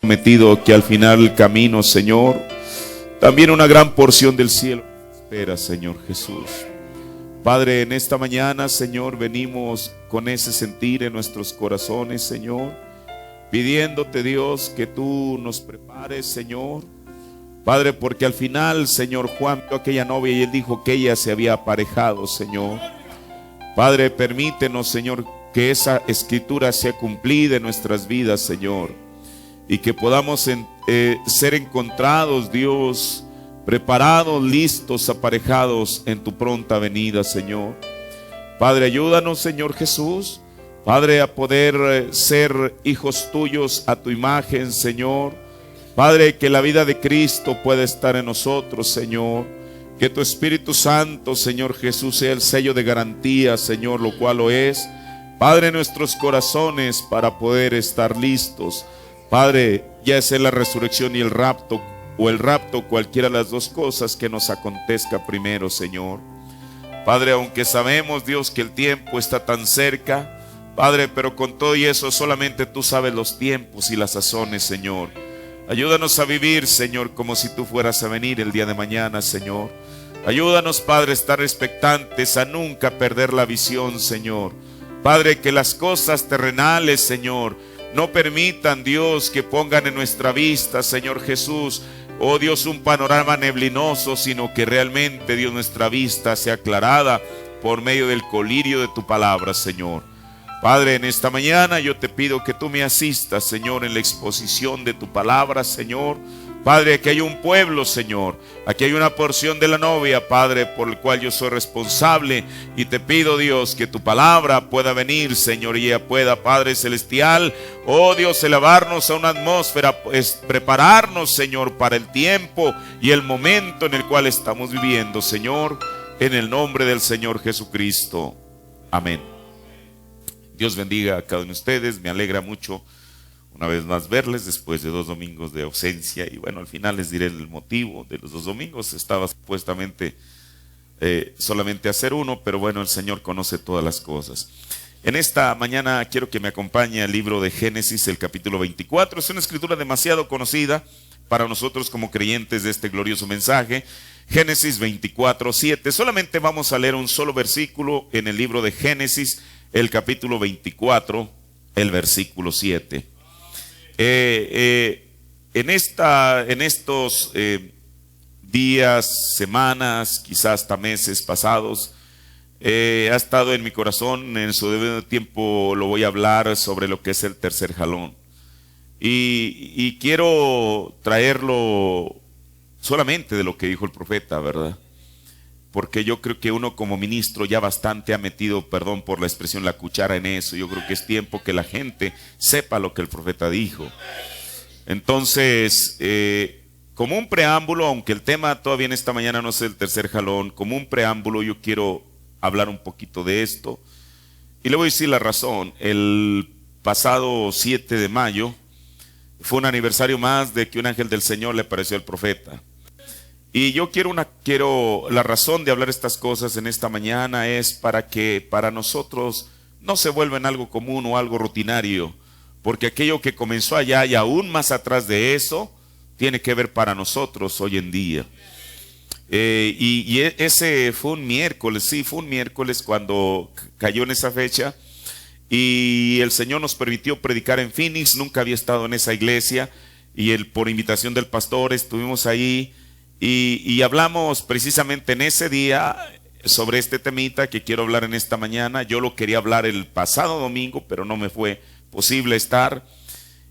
prometido que al final el camino, Señor, también una gran porción del cielo espera, Señor Jesús. Padre, en esta mañana, Señor, venimos con ese sentir en nuestros corazones, Señor, pidiéndote, Dios, que tú nos prepares, Señor. Padre, porque al final, Señor, Juan vio a aquella novia y él dijo que ella se había aparejado, Señor. Padre, permítenos, Señor, que esa escritura sea cumplida en nuestras vidas, Señor, y que podamos ser encontrados, Dios, preparados, listos, aparejados en tu pronta venida, Señor. Padre, ayúdanos, Señor Jesús, Padre, a poder ser hijos tuyos a tu imagen, Señor. Padre, que la vida de Cristo pueda estar en nosotros, Señor. Que tu Espíritu Santo, Señor Jesús, sea el sello de garantía, Señor, lo cual lo es. Padre, nuestros corazones para poder estar listos. Padre, ya sea la resurrección y el rapto, o el rapto, cualquiera de las dos cosas que nos acontezca primero, Señor. Padre, aunque sabemos, Dios, que el tiempo está tan cerca, Padre, pero con todo y eso solamente tú sabes los tiempos y las sazones, Señor. Ayúdanos a vivir, Señor, como si tú fueras a venir el día de mañana, Señor. Ayúdanos, Padre, a estar expectantes, a nunca perder la visión, Señor. Padre, que las cosas terrenales, Señor, no permitan, Dios, que pongan en nuestra vista, Señor Jesús, oh Dios, un panorama neblinoso, sino que realmente, Dios, nuestra vista sea aclarada por medio del colirio de tu palabra, Señor. Padre, en esta mañana yo te pido que tú me asistas, Señor, en la exposición de tu palabra, Señor. Padre, aquí hay un pueblo, Señor. Aquí hay una porción de la novia, Padre, por el cual yo soy responsable. Y te pido, Dios, que tu palabra pueda venir, Señor, y ella pueda, Padre Celestial, oh Dios, elevarnos a una atmósfera, prepararnos, Señor, para el tiempo y el momento en el cual estamos viviendo, Señor, en el nombre del Señor Jesucristo. Amén. Dios bendiga a cada uno de ustedes. Me alegra mucho una vez más verles después de 2 domingos de ausencia. Y bueno, al final les diré el motivo de los 2 domingos. Estaba supuestamente solamente a hacer uno, pero bueno, el Señor conoce todas las cosas. En esta mañana quiero que me acompañe al libro de Génesis, el capítulo 24. Es una escritura demasiado conocida para nosotros como creyentes de este glorioso mensaje. Génesis 24:7. Solamente vamos a leer un solo versículo en el libro de Génesis, el capítulo 24, el versículo 7. En estos días, semanas, quizás hasta meses pasados, ha estado en mi corazón, en su debido tiempo lo voy a hablar sobre lo que es el tercer jalón. Y quiero traerlo solamente de lo que dijo el profeta, ¿verdad? Porque yo creo que uno como ministro ya bastante ha metido, perdón por la expresión, la cuchara en eso. Yo creo que es tiempo que la gente sepa lo que el profeta dijo. Entonces, como un preámbulo, aunque el tema todavía en esta mañana no es el tercer jalón, como un preámbulo yo quiero hablar un poquito de esto. Y le voy a decir la razón. El pasado 7 de mayo fue un aniversario más de que un ángel del Señor le apareció al profeta. Y yo la razón de hablar estas cosas en esta mañana es para que para nosotros no se vuelva en algo común o algo rutinario, porque aquello que comenzó allá y aún más atrás de eso, tiene que ver para nosotros hoy en día. Ese fue un miércoles, sí, fue un miércoles cuando cayó en esa fecha, y el Señor nos permitió predicar en Phoenix. Nunca había estado en esa iglesia, y por invitación del pastor estuvimos ahí. Y hablamos precisamente en ese día sobre este temita que quiero hablar en esta mañana. Yo lo quería hablar el pasado domingo, pero no me fue posible estar.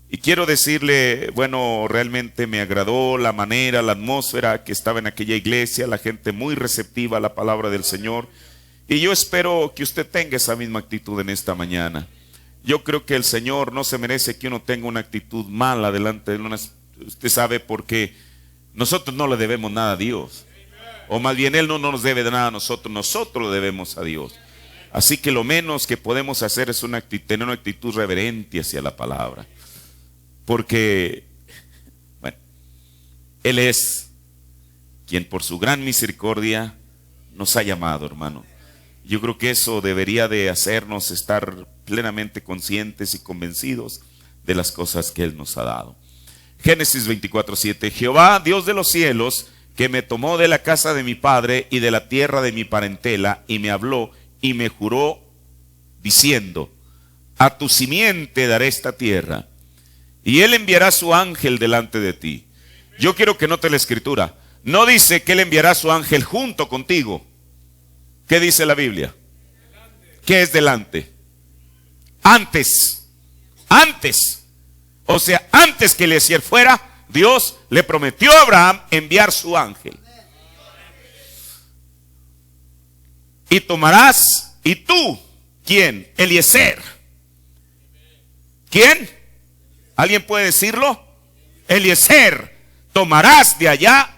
Y quiero decirle, bueno, realmente me agradó la manera, la atmósfera que estaba en aquella iglesia, la gente muy receptiva a la palabra del Señor. Y yo espero que usted tenga esa misma actitud en esta mañana. Yo creo que el Señor no se merece que uno tenga una actitud mala delante de él. Usted sabe por qué. Nosotros no le debemos nada a Dios, o más bien Él no nos debe de nada a nosotros, nosotros le debemos a Dios. Así que lo menos que podemos hacer es tener una actitud reverente hacia la palabra, porque bueno, Él es quien por su gran misericordia nos ha llamado, hermano. Yo creo que eso debería de hacernos estar plenamente conscientes y convencidos de las cosas que Él nos ha dado. Génesis 24:7. Jehová, Dios de los cielos, que me tomó de la casa de mi padre y de la tierra de mi parentela, y me habló y me juró diciendo: a tu simiente daré esta tierra, y él enviará su ángel delante de ti. Yo quiero que note la escritura. No dice que él enviará su ángel junto contigo. ¿Qué dice la Biblia? ¿Qué es delante? Antes. Antes. O sea, antes que Eliezer fuera, Dios le prometió a Abraham enviar su ángel. Y tomarás, y tú, ¿quién? Eliezer. ¿Quién? ¿Alguien puede decirlo? Eliezer. Tomarás de allá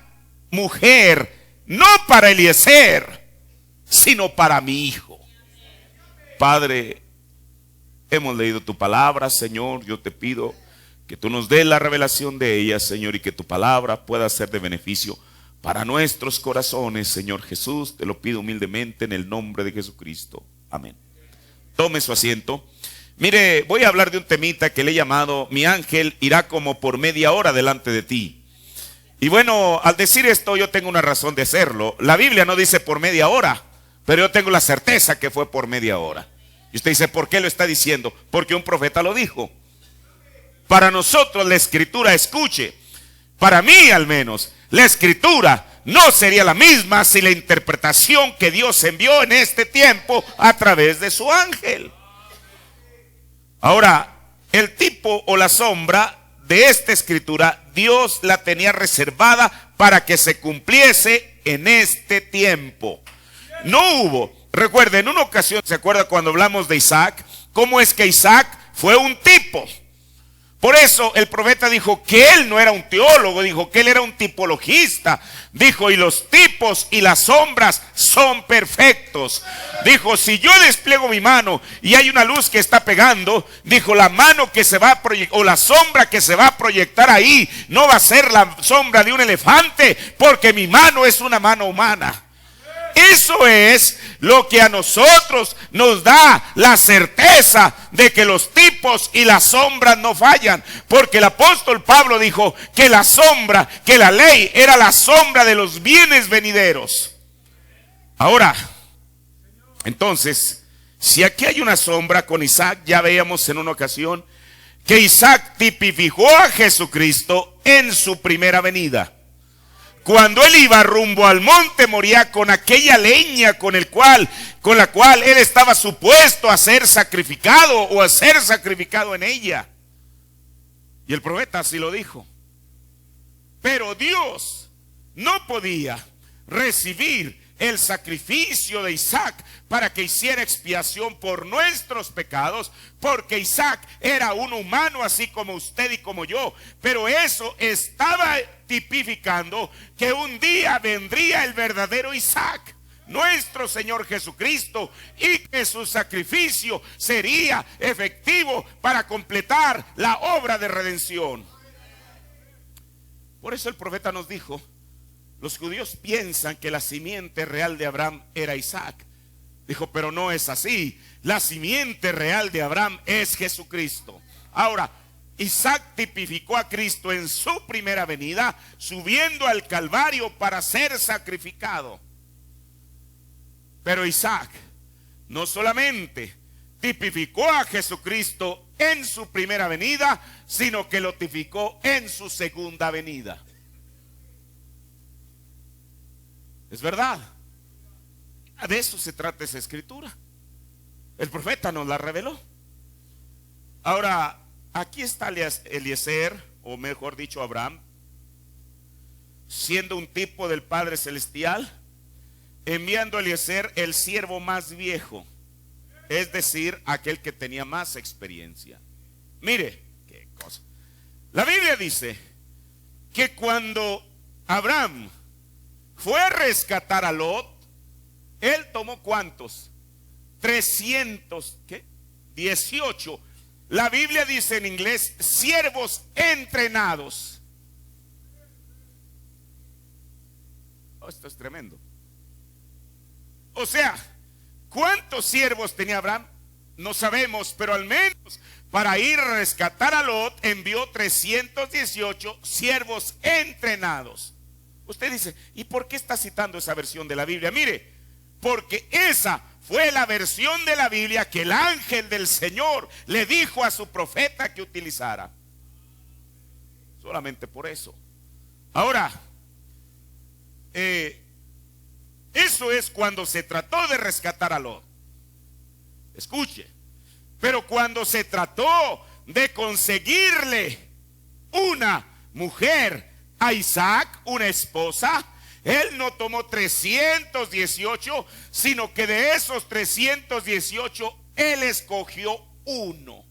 mujer, no para Eliezer, sino para mi hijo. Padre, hemos leído tu palabra, Señor. Yo te pido que tú nos des la revelación de ella, Señor, y que tu palabra pueda ser de beneficio para nuestros corazones, Señor Jesús. Te lo pido humildemente en el nombre de Jesucristo. Amén. Tome su asiento. Mire, voy a hablar de un temita que le he llamado: mi ángel irá como por media hora delante de ti. Y bueno, al decir esto yo tengo una razón de hacerlo. La Biblia no dice por media hora, pero yo tengo la certeza que fue por media hora. Y usted dice, ¿por qué lo está diciendo? Porque un profeta lo dijo. Para nosotros la escritura, escuche, para mí al menos, la escritura no sería la misma si la interpretación que Dios envió en este tiempo a través de su ángel. Ahora, el tipo o la sombra de esta escritura, Dios la tenía reservada para que se cumpliese en este tiempo. No hubo, recuerden, en una ocasión, ¿se acuerda cuando hablamos de Isaac? ¿Cómo es que Isaac fue un tipo? Por eso el profeta dijo que él no era un teólogo, dijo que él era un tipologista. Dijo, y los tipos y las sombras son perfectos. Dijo, si yo despliego mi mano y hay una luz que está pegando, dijo, la mano que se va a proyectar, o la sombra que se va a proyectar ahí, no va a ser la sombra de un elefante, porque mi mano es una mano humana. Eso es lo que a nosotros nos da la certeza de que los tipos y las sombras no fallan. Porque el apóstol Pablo dijo que la sombra, que la ley era la sombra de los bienes venideros. Ahora, entonces, si aquí hay una sombra con Isaac, ya veíamos en una ocasión que Isaac tipificó a Jesucristo en su primera venida. Cuando él iba rumbo al monte Moriah con aquella leña con la cual él estaba supuesto a ser sacrificado o a ser sacrificado en ella. Y el profeta así lo dijo. Pero Dios no podía recibir el sacrificio de Isaac para que hiciera expiación por nuestros pecados, porque Isaac era un humano así como usted y como yo. Pero eso estaba tipificando que un día vendría el verdadero Isaac, nuestro Señor Jesucristo, y que su sacrificio sería efectivo para completar la obra de redención. Por eso el profeta nos dijo: los judíos piensan que la simiente real de Abraham era Isaac. Dijo, pero no es así. La simiente real de Abraham es Jesucristo. Ahora, Isaac tipificó a Cristo en su primera venida, subiendo al Calvario para ser sacrificado. Pero Isaac no solamente tipificó a Jesucristo en su primera venida, sino que lo tipificó en su segunda venida. Es verdad. De eso se trata esa escritura. El profeta nos la reveló. Ahora, aquí está Eliezer, o mejor dicho Abraham, siendo un tipo del Padre Celestial, enviando a Eliezer, el siervo más viejo, es decir, aquel que tenía más experiencia. Mire, qué cosa. La Biblia dice que cuando Abraham fue a rescatar a Lot, él tomó ¿cuántos? 318. La Biblia dice en inglés, siervos entrenados. Oh, esto es tremendo. O sea, ¿cuántos siervos tenía Abraham? No sabemos, pero al menos para ir a rescatar a Lot, envió 318 siervos entrenados. Usted dice, ¿y por qué está citando esa versión de la Biblia? Mire, porque esa fue la versión de la Biblia que el ángel del Señor le dijo a su profeta que utilizara. Solamente por eso. Ahora, eso es cuando se trató de rescatar a Lot. Escuche, pero cuando se trató de conseguirle una mujer a Isaac, una esposa, él no tomó 318, sino que de esos 318 él escogió uno.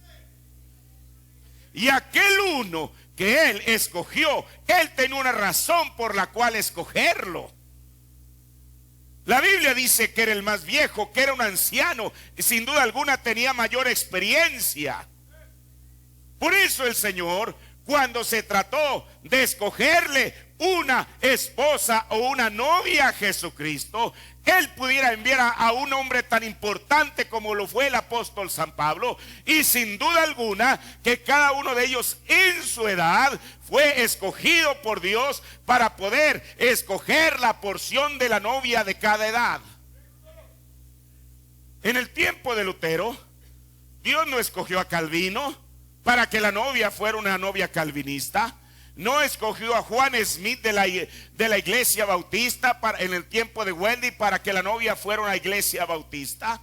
Y aquel uno que él escogió, él tenía una razón por la cual escogerlo. La Biblia dice que era el más viejo, que era un anciano, y sin duda alguna tenía mayor experiencia. Por eso el Señor, cuando se trató de escogerle una esposa o una novia a Jesucristo, Él pudiera enviar a un hombre tan importante como lo fue el apóstol San Pablo, y sin duda alguna que cada uno de ellos en su edad fue escogido por Dios para poder escoger la porción de la novia de cada edad. En el tiempo de Lutero, Dios no escogió a Calvino para que la novia fuera una novia calvinista. No escogió a Juan Smith de la iglesia bautista en el tiempo de Wendy para que la novia fuera una iglesia bautista.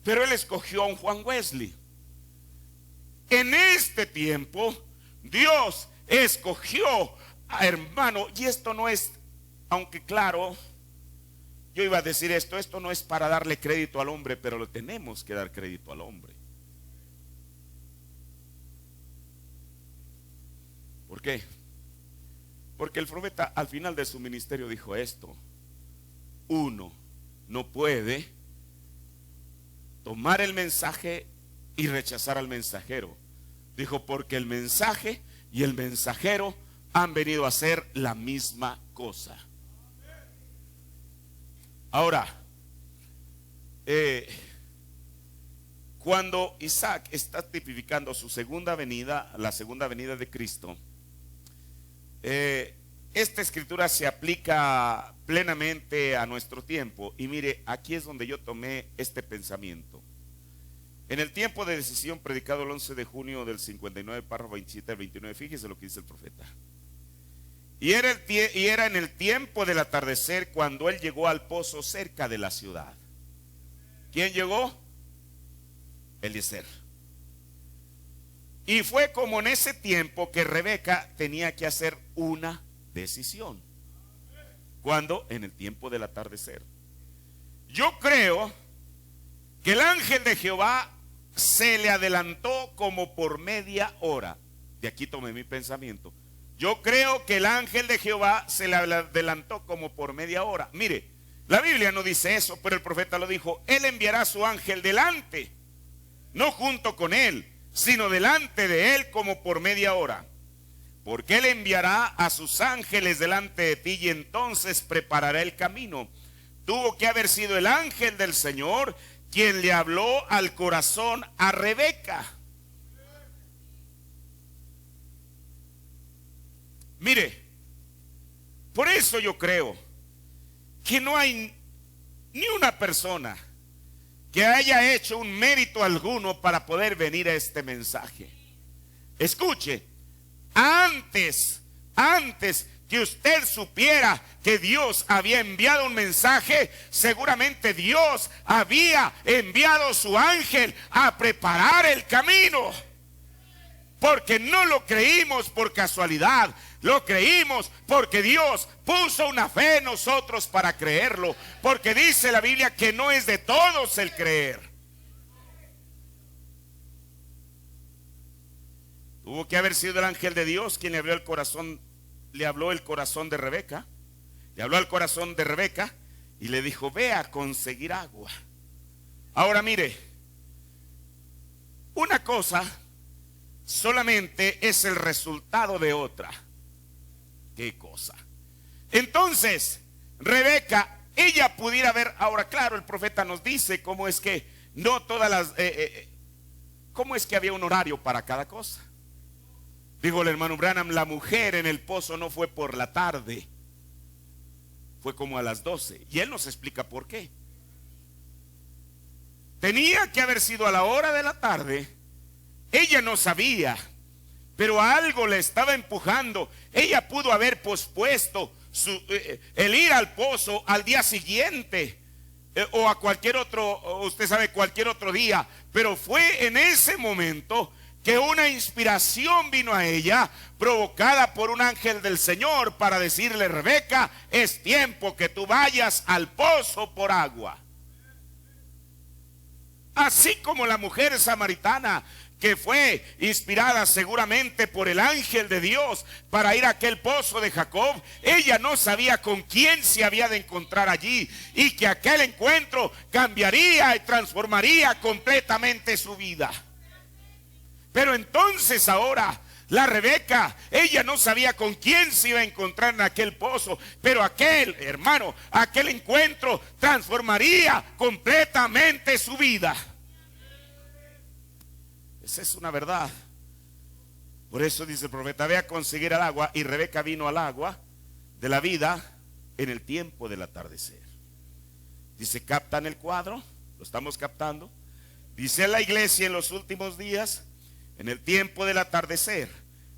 Pero él escogió a un Juan Wesley. En este tiempo, Dios escogió a hermano, y esto no es, aunque claro, yo iba a decir esto no es para darle crédito al hombre, pero le tenemos que dar crédito al hombre. ¿Por qué? Porque el profeta al final de su ministerio dijo esto: uno no puede tomar el mensaje y rechazar al mensajero. Dijo, porque el mensaje y el mensajero han venido a hacer la misma cosa. Ahora, cuando Isaac está tipificando su segunda venida, la segunda venida de Cristo, esta escritura se aplica plenamente a nuestro tiempo. Y mire, aquí es donde yo tomé este pensamiento. En el tiempo de decisión predicado el 11 de junio del 59, párrafo 27 al 29, fíjese lo que dice el profeta. Y era en el tiempo del atardecer cuando él llegó al pozo cerca de la ciudad. ¿Quién llegó? Eliezer. Y fue como en ese tiempo que Rebeca tenía que hacer una decisión. ¿Cuándo? En el tiempo del atardecer. Yo creo que el ángel de Jehová se le adelantó como por media hora. De aquí tomé mi pensamiento. Yo creo que el ángel de Jehová se le adelantó como por media hora. Mire, la Biblia no dice eso, pero el profeta lo dijo. Él enviará a su ángel delante, no junto con él, sino delante de él como por media hora. Porque él enviará a sus ángeles delante de ti y entonces preparará el camino. Tuvo que haber sido el ángel del Señor quien le habló al corazón a Rebeca. Mire, por eso yo creo que no hay ni una persona que haya hecho un mérito alguno para poder venir a este mensaje. Escuche, antes que usted supiera que Dios había enviado un mensaje, seguramente Dios había enviado su ángel a preparar el camino. Porque no lo creímos por casualidad, lo creímos porque Dios puso una fe en nosotros para creerlo. Porque dice la Biblia que no es de todos el creer. Tuvo que haber sido el ángel de Dios quien le habló el corazón de Rebeca. Le habló al corazón de Rebeca y le dijo: ve a conseguir agua. Ahora mire, una cosa solamente es el resultado de otra. ¿Qué cosa? Entonces, Rebeca, ella pudiera ver. Ahora claro, el profeta nos dice cómo es que no todas las ¿cómo es que había un horario para cada cosa? Dijo el hermano Branham, la mujer en el pozo no fue por la tarde, fue como a las 12. Y él nos explica por qué. Tenía que haber sido a la hora de la tarde. Ella no sabía, pero algo le estaba empujando. Ella pudo haber pospuesto el ir al pozo al día siguiente, o a cualquier otro, usted sabe, cualquier otro día. Pero fue en ese momento que una inspiración vino a ella, provocada por un ángel del Señor, para decirle: Rebeca, es tiempo que tú vayas al pozo por agua. Así como la mujer samaritana, que fue inspirada seguramente por el ángel de Dios para ir a aquel pozo de Jacob, ella no sabía con quién se había de encontrar allí, y que aquel encuentro cambiaría y transformaría completamente su vida. Pero entonces ahora la Rebeca, ella no sabía con quién se iba a encontrar en aquel pozo, pero aquel, hermano, aquel encuentro transformaría completamente su vida. Esa es una verdad. Por eso dice el profeta: ve a conseguir el agua. Y Rebeca vino al agua de la vida en el tiempo del atardecer. Dice, ¿captan el cuadro? ¿Lo estamos captando? Dice la iglesia en los últimos días, en el tiempo del atardecer.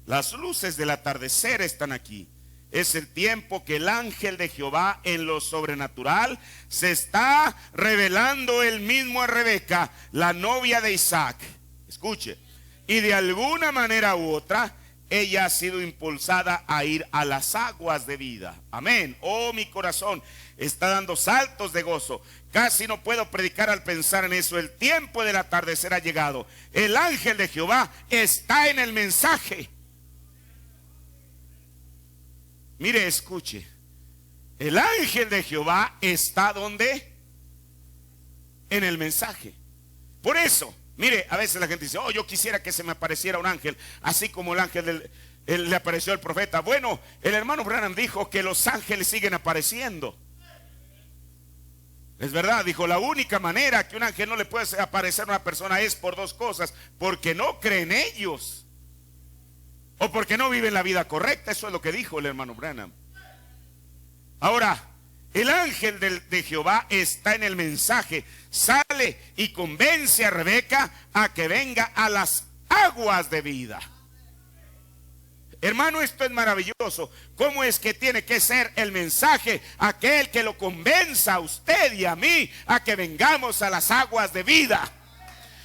Las luces del atardecer están aquí. Es el tiempo que el ángel de Jehová en lo sobrenatural se está revelando él mismo a Rebeca, la novia de Isaac. Escuche, y de alguna manera u otra ella ha sido impulsada a ir a las aguas de vida. Amén. Oh, mi corazón está dando saltos de gozo. Casi no puedo predicar al pensar en eso. El tiempo del atardecer ha llegado. El ángel de Jehová está en el mensaje. Mire, escuche. El ángel de Jehová está ¿dónde? En el mensaje. Por eso, mire, a veces la gente dice: oh, yo quisiera que se me apareciera un ángel, así como el ángel le apareció al profeta. Bueno, el hermano Branham dijo que los ángeles siguen apareciendo. Es verdad, dijo, la única manera que un ángel no le puede aparecer a una persona es por dos cosas: porque no cree en ellos, o porque no viven la vida correcta. Eso es lo que dijo el hermano Branham. Ahora, el ángel de Jehová está en el mensaje. Sale y convence a Rebeca a que venga a las aguas de vida. Hermano, esto es maravilloso. ¿Cómo es que tiene que ser el mensaje aquel que lo convenza a usted y a mí a que vengamos a las aguas de vida?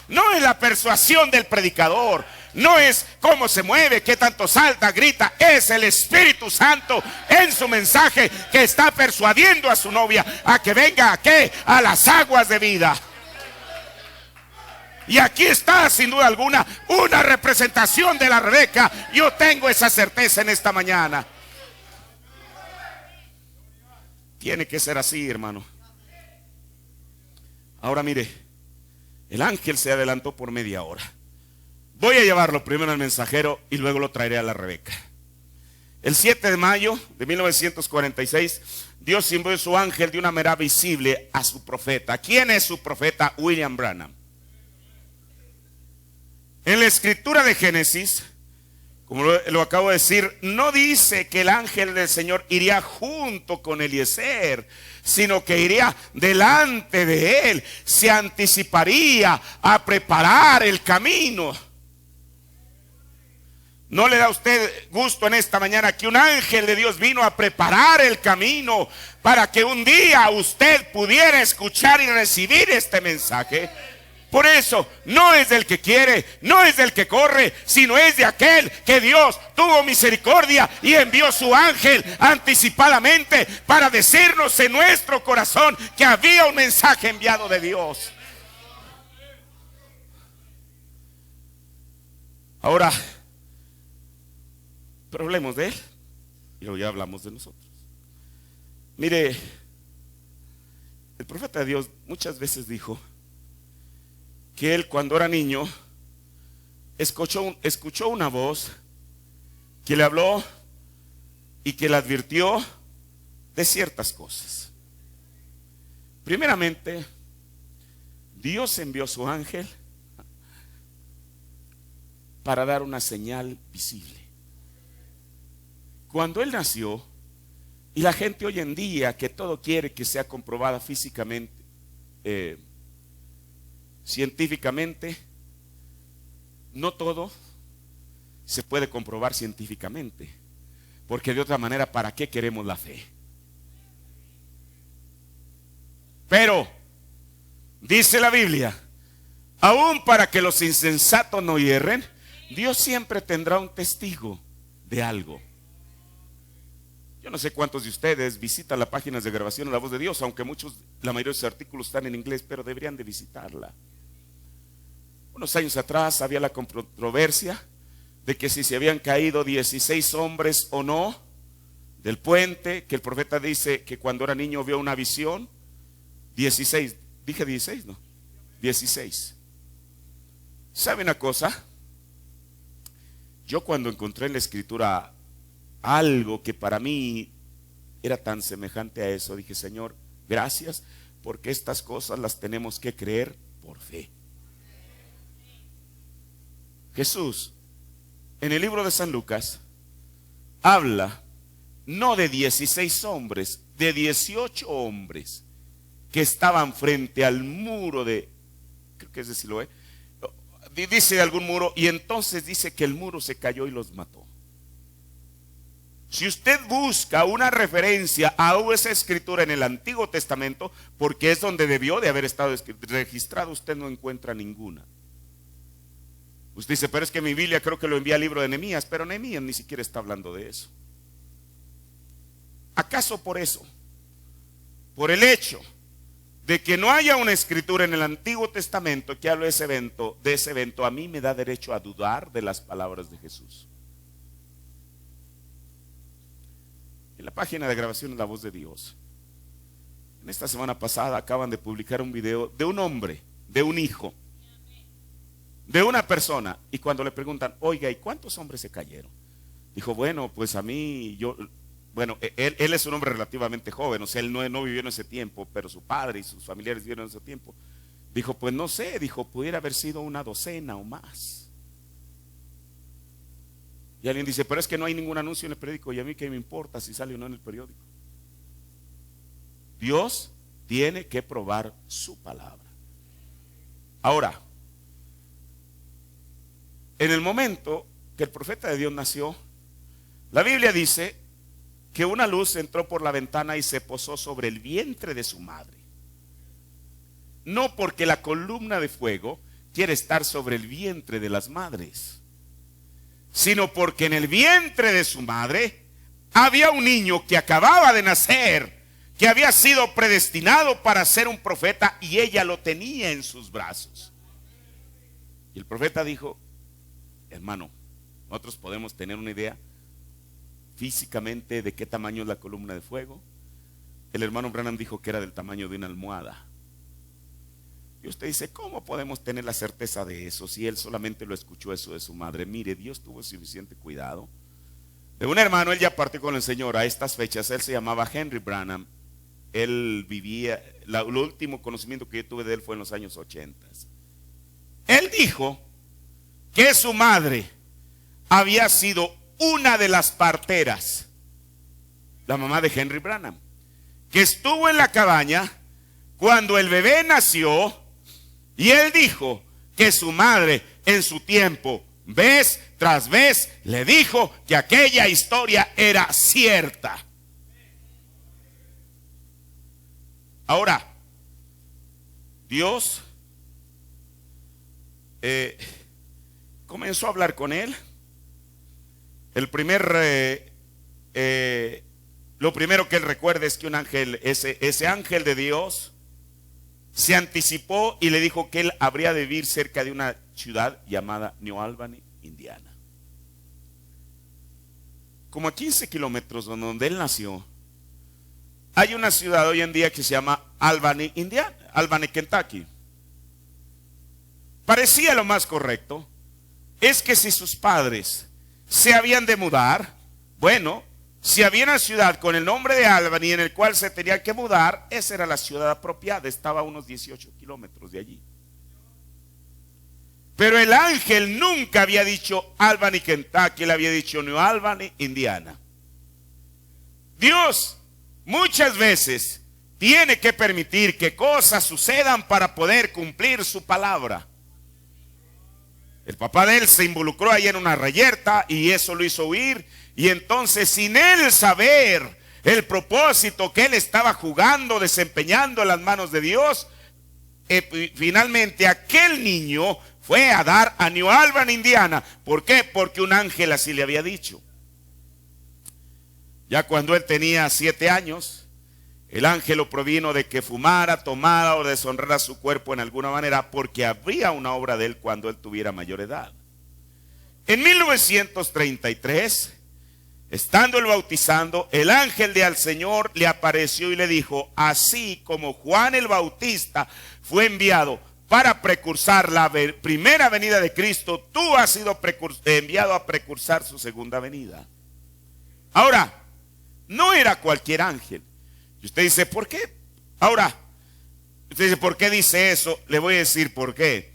No es la persuasión del predicador, no es cómo se mueve, qué tanto salta, grita. Es el Espíritu Santo en su mensaje que está persuadiendo a su novia a que venga ¿a qué? A las aguas de vida. Y aquí está, sin duda alguna, una representación de la Rebeca. Yo tengo esa certeza en esta mañana. Tiene que ser así, hermano. Ahora mire, el ángel se adelantó por media hora. Voy a llevarlo primero al mensajero y luego lo traeré a la Rebeca. El 7 de mayo de 1946, Dios envió su ángel de una manera visible a su profeta. ¿Quién es su profeta? William Branham. En la escritura de Génesis, como lo acabo de decir, no dice que el ángel del Señor iría junto con Eliezer, sino que iría delante de él, se anticiparía a preparar el camino. ¿No le da a usted gusto en esta mañana que un ángel de Dios vino a preparar el camino para que un día usted pudiera escuchar y recibir este mensaje? Por eso, no es del que quiere, no es del que corre, sino es de aquel que Dios tuvo misericordia y envió su ángel anticipadamente para decirnos en nuestro corazón que había un mensaje enviado de Dios. Ahora, pero hablemos de él y luego ya hablamos de nosotros. Mire, el profeta de Dios muchas veces dijo que él, cuando era niño, escuchó una voz que le habló y que le advirtió de ciertas cosas. Primeramente, Dios envió su ángel para dar una señal visible. Cuando él nació, y la gente hoy en día que todo quiere que sea comprobada físicamente, científicamente, no todo se puede comprobar científicamente, porque de otra manera, ¿para qué queremos la fe? Pero dice la Biblia, aún para que los insensatos no hierren, Dios siempre tendrá un testigo de algo. Yo no sé cuántos de ustedes visitan las páginas de grabación de La Voz de Dios, aunque la mayoría de sus artículos están en inglés, pero deberían de visitarla. Unos años atrás había la controversia de que si se habían caído 16 hombres o no del puente, que el profeta dice que cuando era niño vio una visión. 16, dije 16, no, 16. ¿Sabe una cosa? Yo cuando encontré en la escritura algo que para mí era tan semejante a eso, dije, Señor, gracias, porque estas cosas las tenemos que creer por fe. Jesús, en el libro de San Lucas, habla no de 16 hombres, de 18 hombres que estaban frente al muro de, creo que es de Siloé, dice algún muro, y entonces dice que el muro se cayó y los mató. Si usted busca una referencia a esa escritura en el Antiguo Testamento, porque es donde debió de haber estado registrado, usted no encuentra ninguna. Usted dice, pero es que mi Biblia creo que lo envía al libro de Nehemías, pero Nehemías ni siquiera está hablando de eso. ¿Acaso por eso? Por el hecho de que no haya una escritura en el Antiguo Testamento que hable de ese evento, a mí me da derecho a dudar de las palabras de Jesús. En la página de grabación de La Voz de Dios, en esta semana pasada acaban de publicar un video de un hombre, de un hijo, de una persona, y cuando le preguntan, oiga, ¿y cuántos hombres se cayeron? Dijo, bueno, pues a mí, bueno, él es un hombre relativamente joven, o sea, él no vivió en ese tiempo, pero su padre y sus familiares vivieron en ese tiempo. Dijo, pues no sé, dijo, pudiera haber sido una docena o más. Y alguien dice, pero es que no hay ningún anuncio en el periódico, y a mí qué me importa si sale o no en el periódico. Dios tiene que probar su palabra. Ahora, en el momento que el profeta de Dios nació, la Biblia dice que una luz entró por la ventana y se posó sobre el vientre de su madre. No porque la columna de fuego quiere estar sobre el vientre de las madres, sino porque en el vientre de su madre había un niño que acababa de nacer, que había sido predestinado para ser un profeta, y ella lo tenía en sus brazos. Y el profeta dijo, hermano, nosotros podemos tener una idea físicamente de qué tamaño es la columna de fuego. El hermano Branham dijo que era del tamaño de una almohada. Y usted dice, ¿cómo podemos tener la certeza de eso si él solamente lo escuchó eso de su madre? Mire, Dios tuvo suficiente cuidado. De un hermano, él ya partió con el Señor a estas fechas. Él se llamaba Henry Branham. Él vivía, el último conocimiento que yo tuve de él fue en los años 80. Él dijo que su madre había sido una de las parteras, la mamá de Henry Branham, que estuvo en la cabaña cuando el bebé nació, y él dijo que su madre en su tiempo, vez tras vez, le dijo que aquella historia era cierta. Ahora, Dios comenzó a hablar con él. Lo primero que él recuerda es que un ángel, ese ángel de Dios, se anticipó y le dijo que él habría de vivir cerca de una ciudad llamada New Albany, Indiana. Como a 15 kilómetros de donde él nació, hay una ciudad hoy en día que se llama Albany, Indiana, Albany, Kentucky. Parecía lo más correcto. Es que si sus padres se habían de mudar, bueno, si había una ciudad con el nombre de Albany en el cual se tenía que mudar, esa era la ciudad apropiada. Estaba a unos 18 kilómetros de allí. Pero el ángel nunca había dicho Albany, Kentucky, él había dicho New Albany, Indiana. Dios muchas veces tiene que permitir que cosas sucedan para poder cumplir su palabra. El papá de él se involucró ahí en una reyerta y eso lo hizo huir. Y entonces, sin él saber el propósito que él estaba jugando, desempeñando en las manos de Dios, finalmente aquel niño fue a dar a New Albany, Indiana. ¿Por qué? Porque un ángel así le había dicho. Ya cuando él tenía 7 años, el ángel lo provino de que fumara, tomara o deshonrara su cuerpo en alguna manera, porque habría una obra de él cuando él tuviera mayor edad. En 1933, estando él bautizando, el ángel del Señor le apareció y le dijo: así como Juan el Bautista fue enviado para precursar la primera venida de Cristo, tú has sido enviado a precursar su segunda venida. Ahora, no era cualquier ángel. Y usted dice, ¿por qué? Ahora, usted dice, ¿por qué dice eso? Le voy a decir por qué.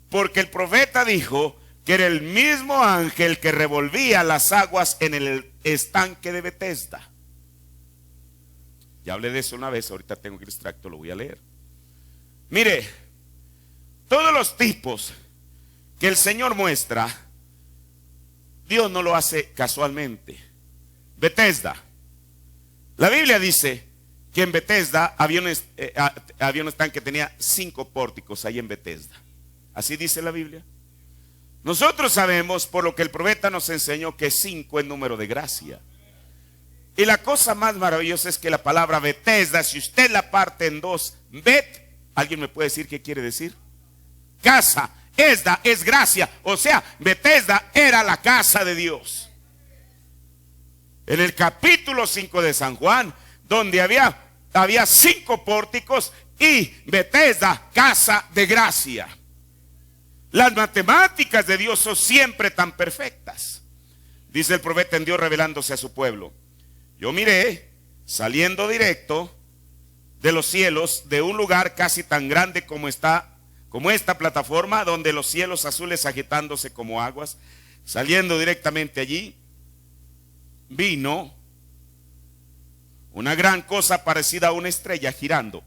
Porque el profeta dijo que era el mismo ángel que revolvía las aguas en el estanque de Betesda. Ya hablé de eso una vez, ahorita tengo el extracto, lo voy a leer. Mire, todos los tipos que el Señor muestra, Dios no lo hace casualmente. Betesda. La Biblia dice que en Betesda había un estanque que tenía 5 pórticos ahí en Betesda. Así dice la Biblia. Nosotros sabemos, por lo que el profeta nos enseñó, que 5 es número de gracia. Y la cosa más maravillosa es que la palabra Betesda, si usted la parte en 2, Bet, ¿alguien me puede decir qué quiere decir? Casa, Esda es gracia, o sea, Betesda era la casa de Dios. En el capítulo 5 de San Juan, donde había 5 pórticos y Betesda, casa de gracia. Las matemáticas de Dios son siempre tan perfectas. Dice el profeta en Dios revelándose a su pueblo: yo miré saliendo directo de los cielos, de un lugar casi tan grande como esta plataforma, donde los cielos azules agitándose como aguas, saliendo directamente allí, vino una gran cosa parecida a una estrella girando.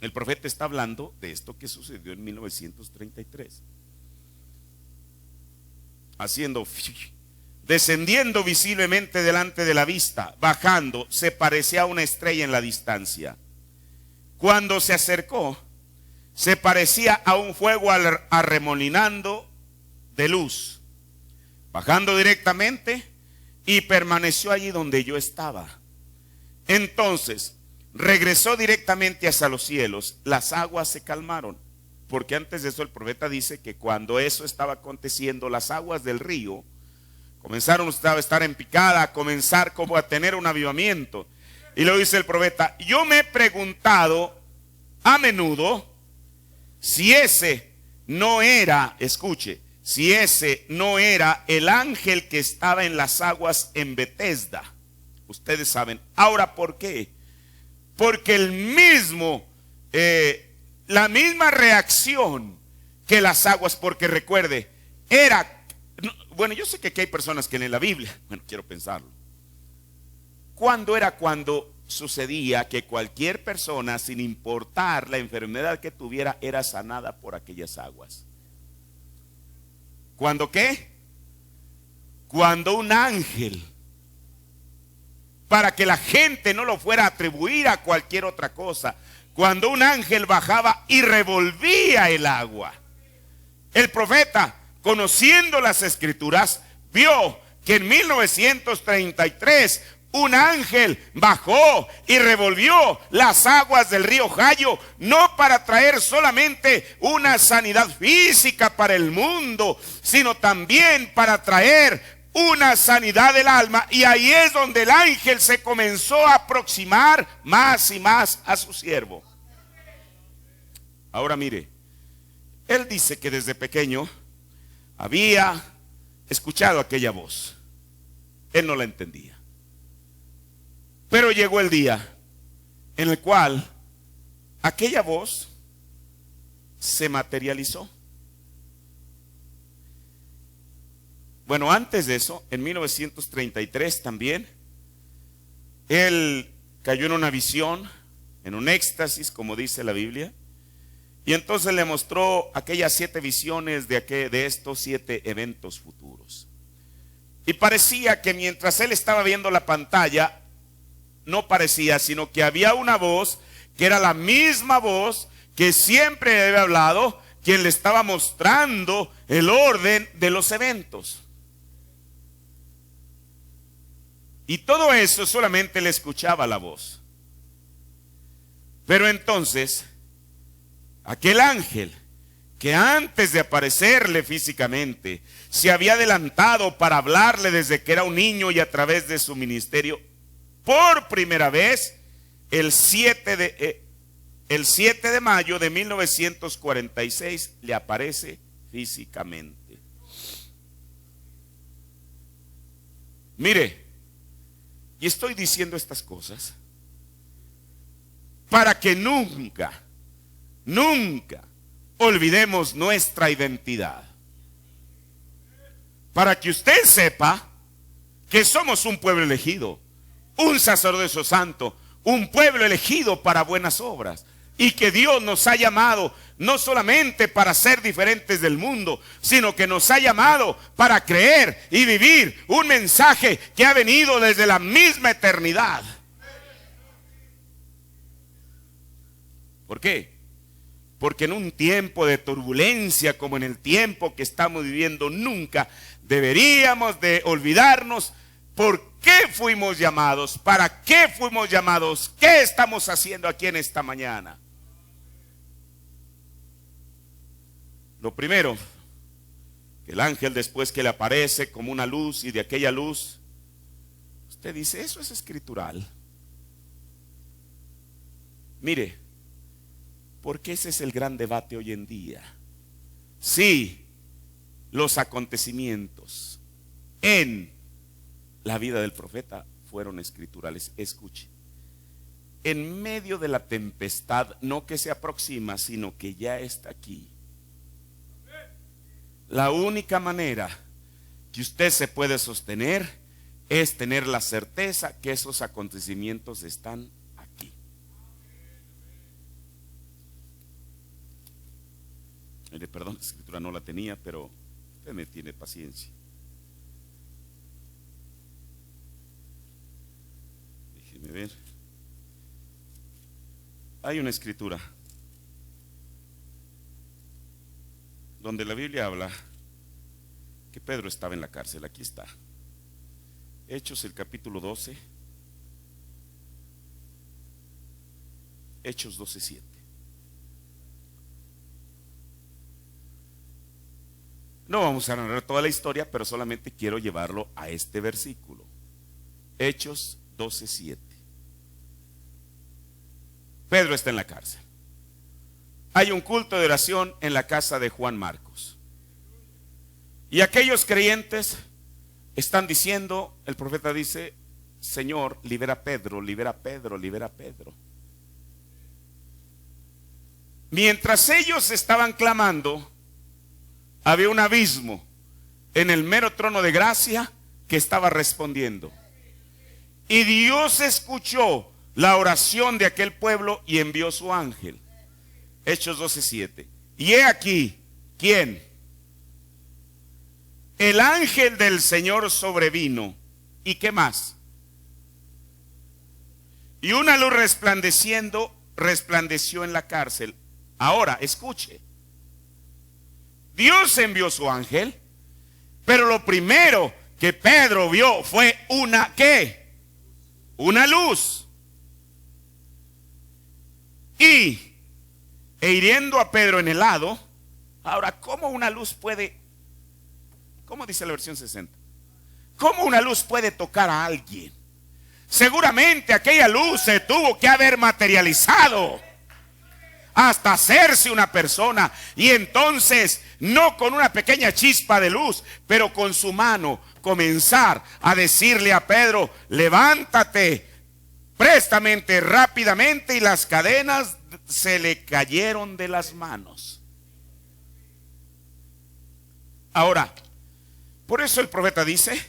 El profeta está hablando de esto que sucedió en 1933. Descendiendo visiblemente delante de la vista, bajando, se parecía a una estrella en la distancia. Cuando se acercó, se parecía a un fuego arremolinando de luz, bajando directamente, y permaneció allí donde yo estaba. Entonces regresó directamente hacia los cielos, las aguas se calmaron, porque antes de eso el profeta dice que cuando eso estaba aconteciendo, las aguas del río comenzaron a estar en picada, a comenzar como a tener un avivamiento. Y lo dice el profeta: yo me he preguntado a menudo si ese no era, escuche, si ese no era el ángel que estaba en las aguas en Betesda. Ustedes saben. Ahora, ¿por qué? Porque la misma reacción que las aguas, porque recuerde, bueno, yo sé que aquí hay personas que leen la Biblia, bueno, quiero pensarlo. ¿Cuándo era cuando sucedía que cualquier persona, sin importar la enfermedad que tuviera, era sanada por aquellas aguas? ¿Cuándo qué? Cuando un ángel, para que la gente no lo fuera a atribuir a cualquier otra cosa, cuando un ángel bajaba y revolvía el agua. El profeta, conociendo las escrituras, vio que en 1933 un ángel bajó y revolvió las aguas del río Ohio, no para traer solamente una sanidad física para el mundo, sino también para traer una sanidad del alma. Y ahí es donde el ángel se comenzó a aproximar más y más a su siervo. Ahora mire, él dice que desde pequeño había escuchado aquella voz. Él no la entendía. Pero llegó el día en el cual aquella voz se materializó. Bueno, antes de eso, en 1933 también, él cayó en una visión, en un éxtasis, como dice la Biblia, y entonces le mostró aquellas 7 visiones de estos 7 eventos futuros. Y parecía que mientras él estaba viendo la pantalla, no parecía, sino que había una voz, que era la misma voz que siempre había hablado, quien le estaba mostrando el orden de los eventos. Y todo eso solamente le escuchaba la voz. Pero entonces, aquel ángel que antes de aparecerle físicamente se había adelantado para hablarle desde que era un niño y a través de su ministerio, por primera vez, el 7 de mayo de 1946 le aparece físicamente. Mire, y estoy diciendo estas cosas para que nunca olvidemos nuestra identidad. Para que usted sepa que somos un pueblo elegido, un sacerdocio santo, un pueblo elegido para buenas obras. Y que Dios nos ha llamado no solamente para ser diferentes del mundo, sino que nos ha llamado para creer y vivir un mensaje que ha venido desde la misma eternidad. ¿Por qué? Porque en un tiempo de turbulencia como en el tiempo que estamos viviendo, nunca deberíamos de olvidarnos por qué fuimos llamados, para qué fuimos llamados, qué estamos haciendo aquí en esta mañana. Lo primero, que el ángel, después que le aparece como una luz, y de aquella luz, usted dice, eso es escritural. Mire, porque ese es el gran debate hoy en día. Sí, los acontecimientos en la vida del profeta fueron escriturales. Escuche, en medio de la tempestad, no que se aproxima, sino que ya está aquí, la única manera que usted se puede sostener es tener la certeza que esos acontecimientos están aquí. Perdón, la escritura no la tenía, pero usted me tiene paciencia. Déjeme ver. Hay una escritura donde la Biblia habla que Pedro estaba en la cárcel. Aquí está. Hechos, el capítulo 12. Hechos 12:7. No vamos a narrar toda la historia, pero solamente quiero llevarlo a este versículo. Hechos 12:7. Pedro está en la cárcel. Hay un culto de oración en la casa de Juan Marcos. Y aquellos creyentes están diciendo, el profeta dice, Señor, libera a Pedro, libera a Pedro, libera a Pedro. Mientras ellos estaban clamando, había un abismo en el mero trono de gracia que estaba respondiendo. Y Dios escuchó la oración de aquel pueblo y envió su ángel. Hechos 12:7. Y he aquí, ¿quién? El ángel del Señor sobrevino. ¿Y qué más? Y una luz resplandeció en la cárcel. Ahora, escuche. Dios envió su ángel, pero lo primero que Pedro vio fue una, ¿qué? Una luz. E hiriendo a Pedro en el lado. Ahora, ¿cómo una luz puede, cómo dice la versión 60? ¿Cómo una luz puede tocar a alguien? Seguramente aquella luz se tuvo que haber materializado hasta hacerse una persona, y entonces no con una pequeña chispa de luz, pero con su mano comenzar a decirle a Pedro, levántate prestamente, rápidamente, y las cadenas se le cayeron de las manos. Ahora, Por eso el profeta dice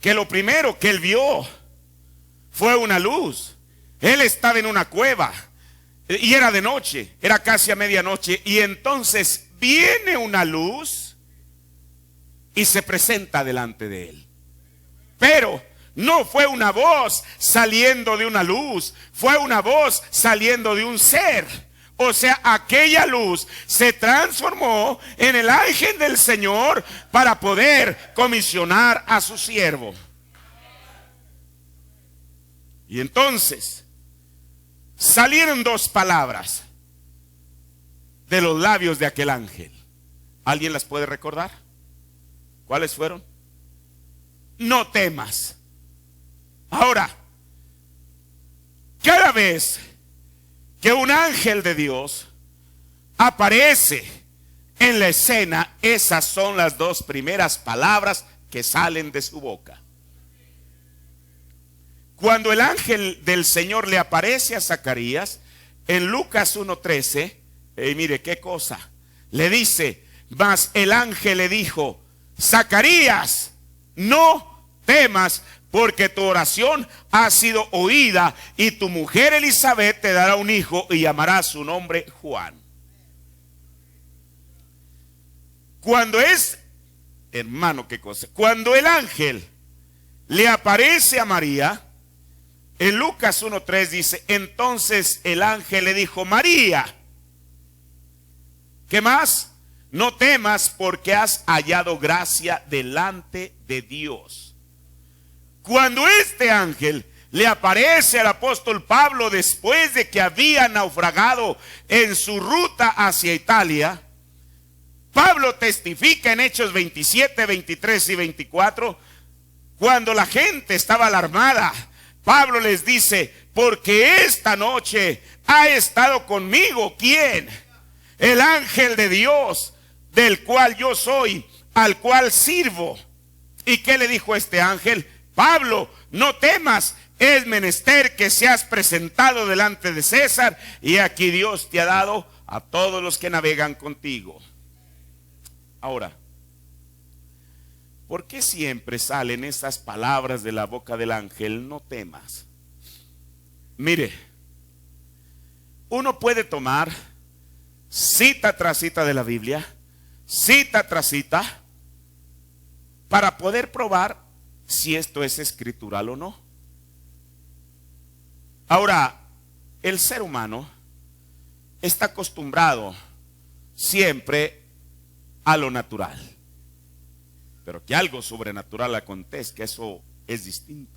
que lo primero que él vio fue una luz. Él estaba en una cueva y era de noche, era casi a medianoche, y entonces viene una luz y se presenta delante de él. Pero no fue una voz saliendo de una luz, fue una voz saliendo de un ser. O sea, aquella luz se transformó en el ángel del Señor para poder comisionar a su siervo. Y entonces salieron dos palabras de los labios de aquel ángel. ¿Alguien las puede recordar? ¿Cuáles fueron? No temas. Ahora, cada vez que un ángel de Dios aparece en la escena, esas son las dos primeras palabras que salen de su boca. Cuando el ángel del Señor le aparece a Zacarías, en Lucas 1:13, mire qué cosa, le dice, mas el ángel le dijo, Zacarías, no temas, porque tu oración ha sido oída, y tu mujer Elizabeth te dará un hijo y llamará su nombre Juan. Cuando es, hermano, qué cosa, cuando el ángel le aparece a María, en Lucas 1:3 dice, entonces el ángel le dijo, María, ¿qué más? No temas, porque has hallado gracia delante de Dios. Cuando este ángel le aparece al apóstol Pablo después de que había naufragado en su ruta hacia Italia, Pablo testifica en Hechos 27, 23 y 24, cuando la gente estaba alarmada, Pablo les dice, porque esta noche ha estado conmigo, ¿quién? El ángel de Dios, del cual yo soy, al cual sirvo. ¿Y qué le dijo este ángel? Pablo, no temas, es menester que seas presentado delante de César, y aquí Dios te ha dado a todos los que navegan contigo. Ahora, ¿por qué siempre salen esas palabras de la boca del ángel? No temas. Mire, uno puede tomar cita tras cita de la Biblia, cita tras cita, para poder probar si esto es escritural o no. Ahora, el ser humano está acostumbrado siempre a lo natural, pero que algo sobrenatural acontezca, eso es distinto.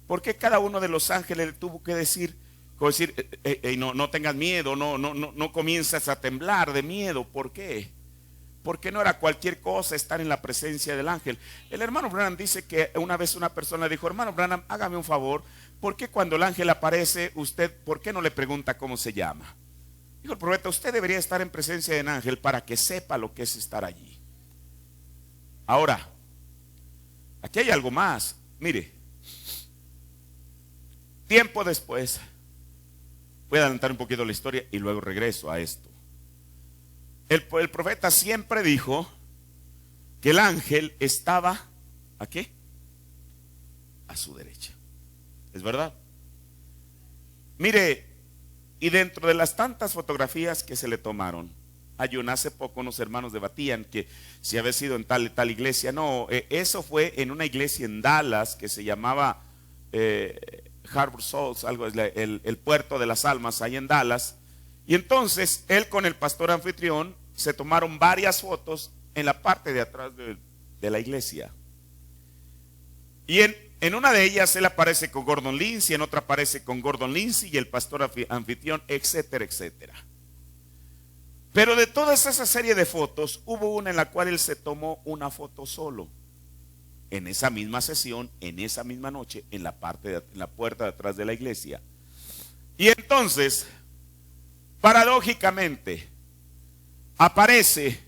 Porque cada uno de los ángeles le tuvo que decir, no tengas miedo, no comienzas a temblar de miedo. ¿Por qué? Porque no era cualquier cosa estar en la presencia del ángel. El hermano Branham dice que una vez una persona dijo, hermano Branham, hágame un favor, ¿por qué cuando el ángel aparece, usted, por qué no le pregunta cómo se llama? Dijo el profeta, usted debería estar en presencia del ángel para que sepa lo que es estar allí. Ahora, aquí hay algo más. Mire, tiempo después, voy a adelantar un poquito la historia y luego regreso a esto. El profeta siempre dijo que el ángel estaba, ¿a qué? A su derecha. ¿Es verdad? Mire, y dentro de las tantas fotografías que se le tomaron, hay una, hace poco unos hermanos debatían que si había sido en tal iglesia. No, eso fue en una iglesia en Dallas que se llamaba Harbor Souls, algo, el puerto de las almas, ahí en Dallas. Y entonces él con el pastor anfitrión se tomaron varias fotos en la parte de atrás de la iglesia. Y en una de ellas él aparece con Gordon Lindsay, en otra aparece con Gordon Lindsay y el pastor anfitrión, etcétera, etcétera. Pero de toda esa serie de fotos, hubo una en la cual él se tomó una foto solo. En esa misma sesión, en esa misma noche, en la puerta de atrás de la iglesia. Y entonces, paradójicamente, aparece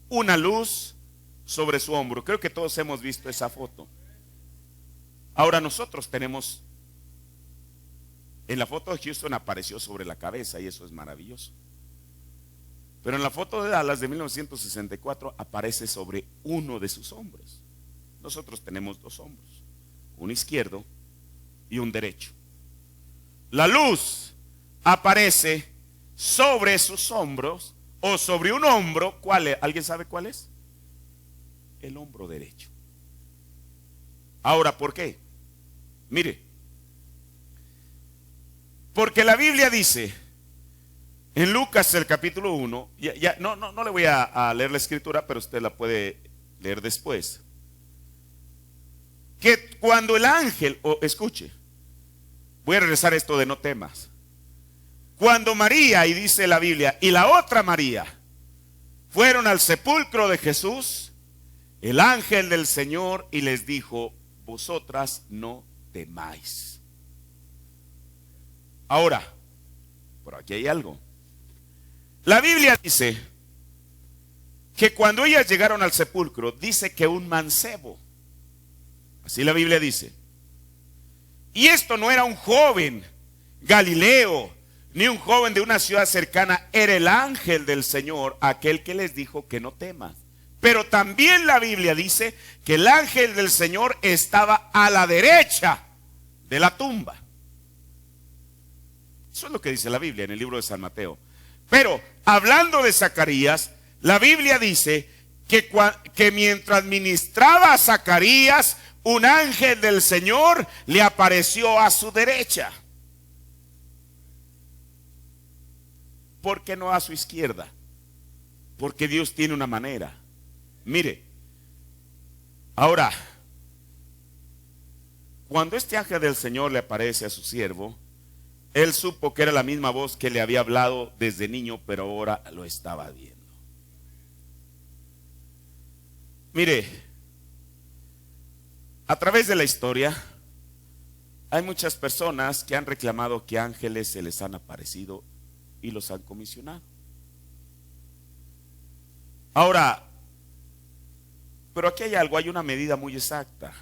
una luz sobre su hombro. Creo que todos hemos visto esa foto. Ahora nosotros tenemos, en la foto de Houston apareció sobre la cabeza y eso es maravilloso. Pero en la foto de Dallas de 1964 aparece sobre uno de sus hombros. Nosotros tenemos dos hombros, un izquierdo y un derecho. La luz aparece sobre sus hombros o sobre un hombro. ¿Cuál es? ¿Alguien sabe cuál es? El hombro derecho. Ahora, ¿por qué? Mire, porque la Biblia dice en Lucas el capítulo 1, no le voy a leer la escritura, pero usted la puede leer después, que cuando el ángel, escuche, voy a regresar a esto de no temas. Cuando María, y dice la Biblia, y la otra María fueron al sepulcro de Jesús, el ángel del Señor y les dijo: vosotras no temáis. Ahora, por aquí hay algo. La Biblia dice que cuando ellas llegaron al sepulcro, dice que un mancebo, así la Biblia dice, y esto no era un joven Galileo, ni un joven de una ciudad cercana, era el ángel del Señor, aquel que les dijo que no temas. Pero también la Biblia dice que el ángel del Señor estaba a la derecha de la tumba. Eso es lo que dice la Biblia en el libro de San Mateo. Pero hablando de Zacarías, la Biblia dice que mientras ministraba a Zacarías, un ángel del Señor le apareció a su derecha. ¿Por qué no a su izquierda? Porque Dios tiene una manera. Mire, ahora, cuando este ángel del Señor le aparece a su siervo, él supo que era la misma voz que le había hablado desde niño, pero ahora lo estaba viendo. Mire, a través de la historia hay muchas personas que han reclamado que ángeles se les han aparecido y los han comisionado. Ahora, pero aquí hay algo, hay una medida muy exacta.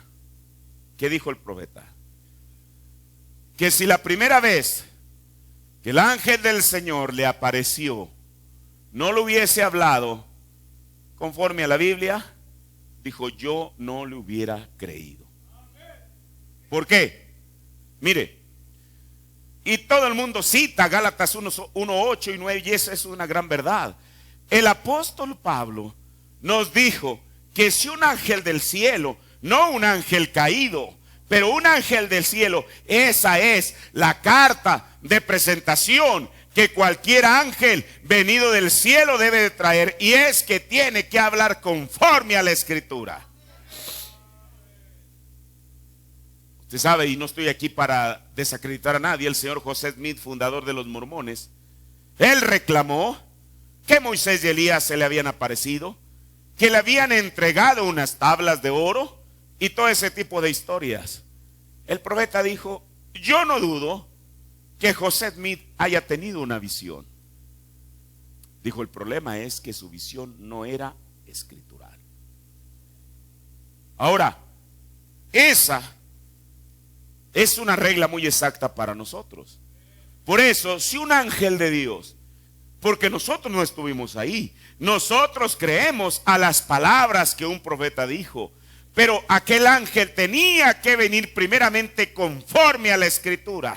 ¿Qué dijo el profeta? Que si la primera vez que el ángel del Señor le apareció no lo hubiese hablado conforme a la Biblia, dijo, yo no le hubiera creído. ¿Por qué? Mire, y todo el mundo cita Gálatas 1:8 y 9, y esa es una gran verdad. El apóstol Pablo nos dijo que si un ángel del cielo, no un ángel caído, pero un ángel del cielo, esa es la carta de presentación que cualquier ángel venido del cielo debe de traer, y es que tiene que hablar conforme a la escritura. Usted sabe, y no estoy aquí para desacreditar a nadie, el señor José Smith, fundador de los mormones, él reclamó que Moisés y Elías se le habían aparecido, que le habían entregado unas tablas de oro y todo ese tipo de historias. El profeta dijo, yo no dudo que José Smith haya tenido una visión. Dijo, el problema es que su visión no era escritural. Ahora, esa es una regla muy exacta para nosotros. Por eso, si un ángel de Dios, porque nosotros no estuvimos ahí, nosotros creemos a las palabras que un profeta dijo, pero aquel ángel tenía que venir primeramente conforme a la escritura.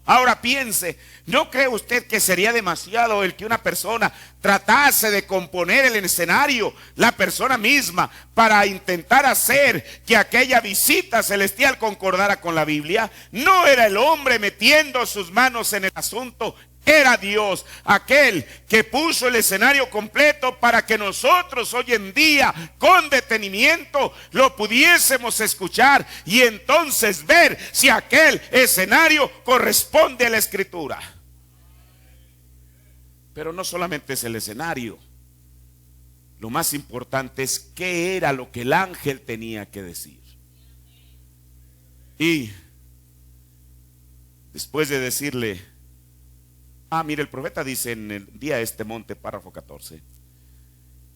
Ahora piense, ¿no cree usted que sería demasiado el que una persona tratase de componer el escenario, la persona misma, para intentar hacer que aquella visita celestial concordara con la Biblia? No era el hombre metiendo sus manos en el asunto, era Dios, aquel que puso el escenario completo para que nosotros hoy en día con detenimiento lo pudiésemos escuchar y entonces ver si aquel escenario corresponde a la escritura. Pero no solamente es el escenario, lo más importante es qué era lo que el ángel tenía que decir. Y después de decirle, mire, el profeta dice en el día de este monte, párrafo 14,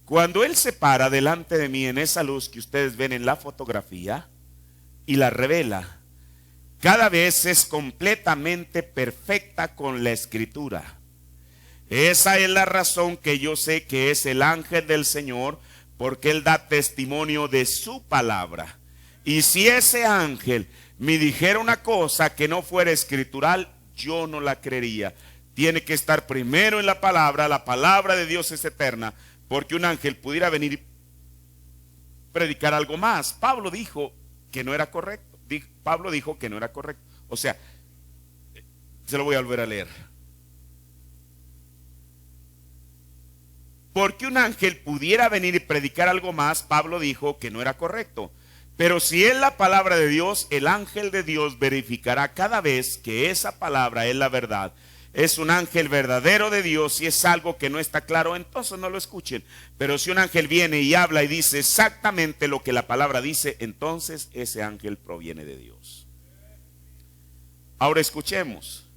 cuando él se para delante de mí en esa luz que ustedes ven en la fotografía y la revela, cada vez es completamente perfecta con la escritura. Esa es la razón que yo sé que es el ángel del Señor, porque él da testimonio de su palabra. Y si ese ángel me dijera una cosa que no fuera escritural, yo no la creería. Tiene que estar primero en la palabra de Dios es eterna, porque un ángel pudiera venir y predicar algo más. Pablo dijo que no era correcto. Pablo dijo que no era correcto. O sea, se lo voy a volver a leer. Porque un ángel pudiera venir y predicar algo más, Pablo dijo que no era correcto. Pero si es la palabra de Dios, el ángel de Dios verificará cada vez que esa palabra es la verdad. Es un ángel verdadero de Dios. Si es algo que no está claro, entonces no lo escuchen. Pero si un ángel viene y habla y dice exactamente lo que la palabra dice, entonces ese ángel proviene de Dios. Ahora escuchemos.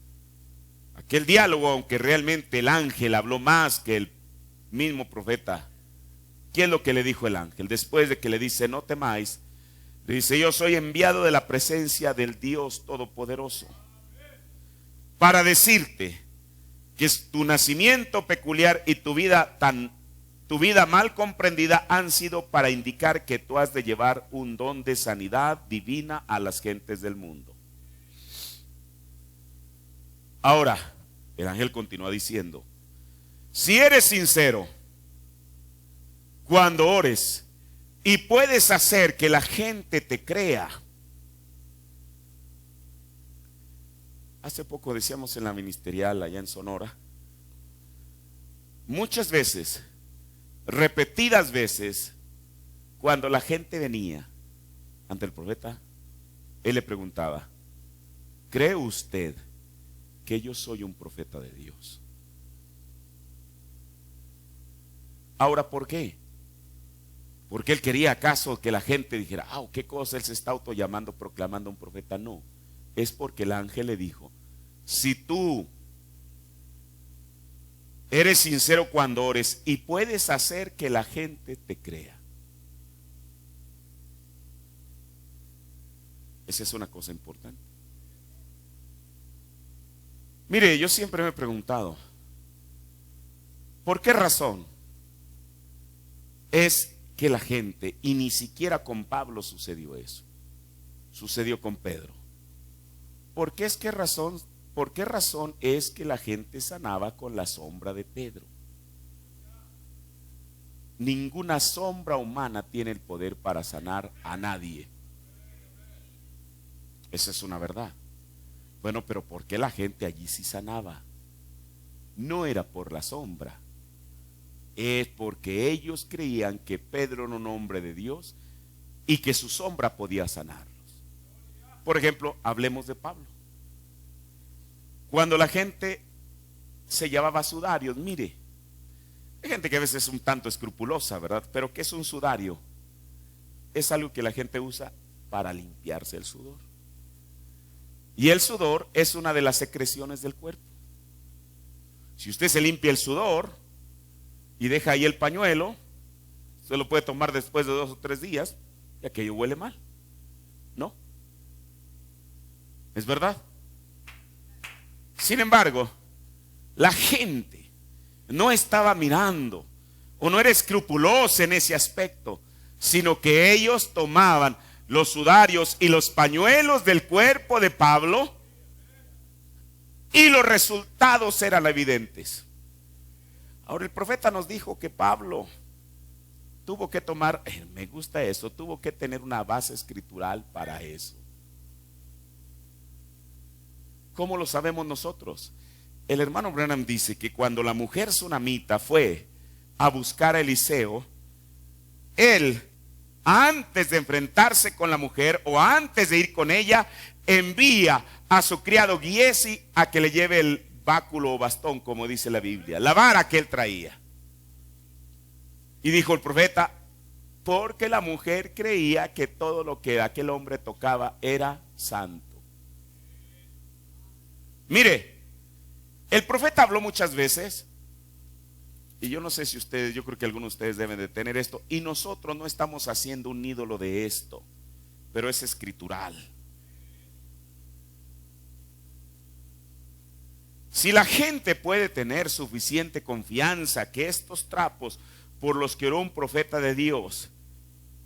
Aquel diálogo, aunque realmente el ángel habló más que el mismo profeta. ¿Qué es lo que le dijo el ángel? Después de que le dice, no temáis, le dice, yo soy enviado de la presencia del Dios Todopoderoso para decirte que tu nacimiento peculiar y tu vida mal comprendida han sido para indicar que tú has de llevar un don de sanidad divina a las gentes del mundo. Ahora, el ángel continúa diciendo, si eres sincero cuando ores y puedes hacer que la gente te crea. Hace poco decíamos en la ministerial allá en Sonora, muchas veces, repetidas veces, cuando la gente venía ante el profeta, él le preguntaba, ¿cree usted que yo soy un profeta de Dios? Ahora, ¿por qué? Porque él quería acaso que la gente dijera, ¿qué cosa él se está autollamando, proclamando un profeta? No, es porque el ángel le dijo, si tú eres sincero cuando ores y puedes hacer que la gente te crea. Esa es una cosa importante. Mire, yo siempre me he preguntado, ¿por qué razón es que la gente, y ni siquiera con Pablo sucedió eso, sucedió con Pedro? ¿Por qué razón es que la gente sanaba con la sombra de Pedro? Ninguna sombra humana tiene el poder para sanar a nadie. Esa es una verdad. Bueno, pero ¿por qué la gente allí sí sanaba? No era por la sombra. Es porque ellos creían que Pedro era un hombre de Dios y que su sombra podía sanarlos. Por ejemplo, hablemos de Pablo. Cuando la gente se llevaba sudarios, mire, hay gente que a veces es un tanto escrupulosa, ¿verdad? Pero ¿qué es un sudario? Es algo que la gente usa para limpiarse el sudor. Y el sudor es una de las secreciones del cuerpo. Si usted se limpia el sudor y deja ahí el pañuelo, se lo puede tomar después de 2 o 3 días y aquello huele mal, ¿no? ¿Es verdad? Sin embargo, la gente no estaba mirando o no era escrupulosa en ese aspecto, sino que ellos tomaban los sudarios y los pañuelos del cuerpo de Pablo y los resultados eran evidentes. Ahora el profeta nos dijo que Pablo tuvo que tomar, me gusta eso, tuvo que tener una base escritural para eso. ¿Cómo lo sabemos nosotros? El hermano Branham dice que cuando la mujer sunamita fue a buscar a Eliseo, él, antes de enfrentarse con la mujer o antes de ir con ella, envía a su criado Giesi a que le lleve el báculo o bastón, como dice la Biblia, la vara que él traía. Y dijo el profeta, porque la mujer creía que todo lo que aquel hombre tocaba era santo. Mire, el profeta habló muchas veces, y yo no sé si ustedes, yo creo que algunos de ustedes deben de tener esto, y nosotros no estamos haciendo un ídolo de esto, pero es escritural. Si la gente puede tener suficiente confianza que estos trapos por los que oró un profeta de Dios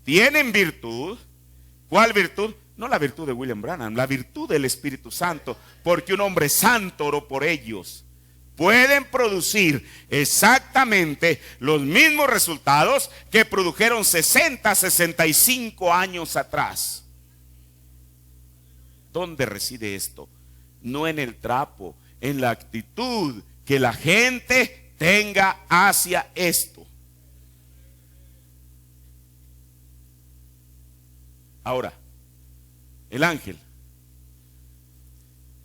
tienen virtud, ¿cuál virtud? No la virtud de William Branham, la virtud del Espíritu Santo, porque un hombre santo oró por ellos. Pueden producir exactamente los mismos resultados que produjeron 60, 65 años atrás. ¿Dónde reside esto? No en el trapo, en la actitud que la gente tenga hacia esto. Ahora, el ángel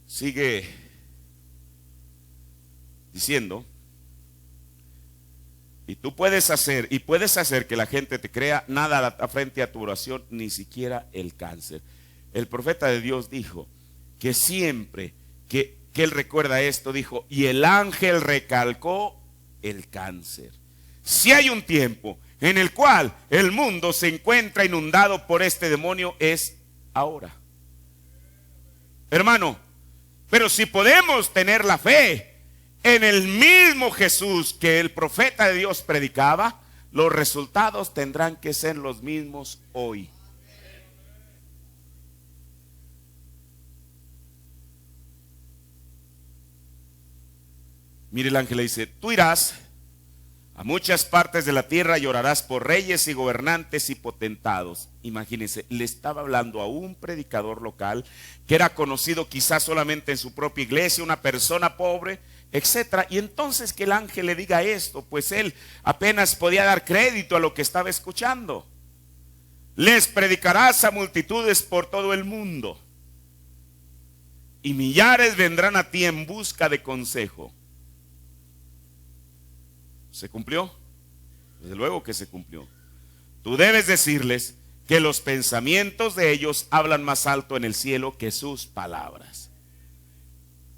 sigue diciendo, y tú puedes hacer que la gente te crea, nada frente a tu oración, ni siquiera el cáncer. El profeta de Dios dijo que siempre que él recuerda esto, dijo, y el ángel recalcó el cáncer. Si hay un tiempo en el cual el mundo se encuentra inundado por este demonio, es ahora. Hermano, pero si podemos tener la fe en el mismo Jesús que el profeta de Dios predicaba, los resultados tendrán que ser los mismos hoy. Mire, el ángel le dice, tú irás a muchas partes de la tierra y orarás por reyes y gobernantes y potentados. Imagínense, le estaba hablando a un predicador local que era conocido quizás solamente en su propia iglesia, una persona pobre, etcétera. Y entonces que el ángel le diga esto, pues él apenas podía dar crédito a lo que estaba escuchando. Les predicarás a multitudes por todo el mundo, y millares vendrán a ti en busca de consejo. ¿Se cumplió? Desde luego que se cumplió. Tú debes decirles que los pensamientos de ellos hablan más alto en el cielo que sus palabras.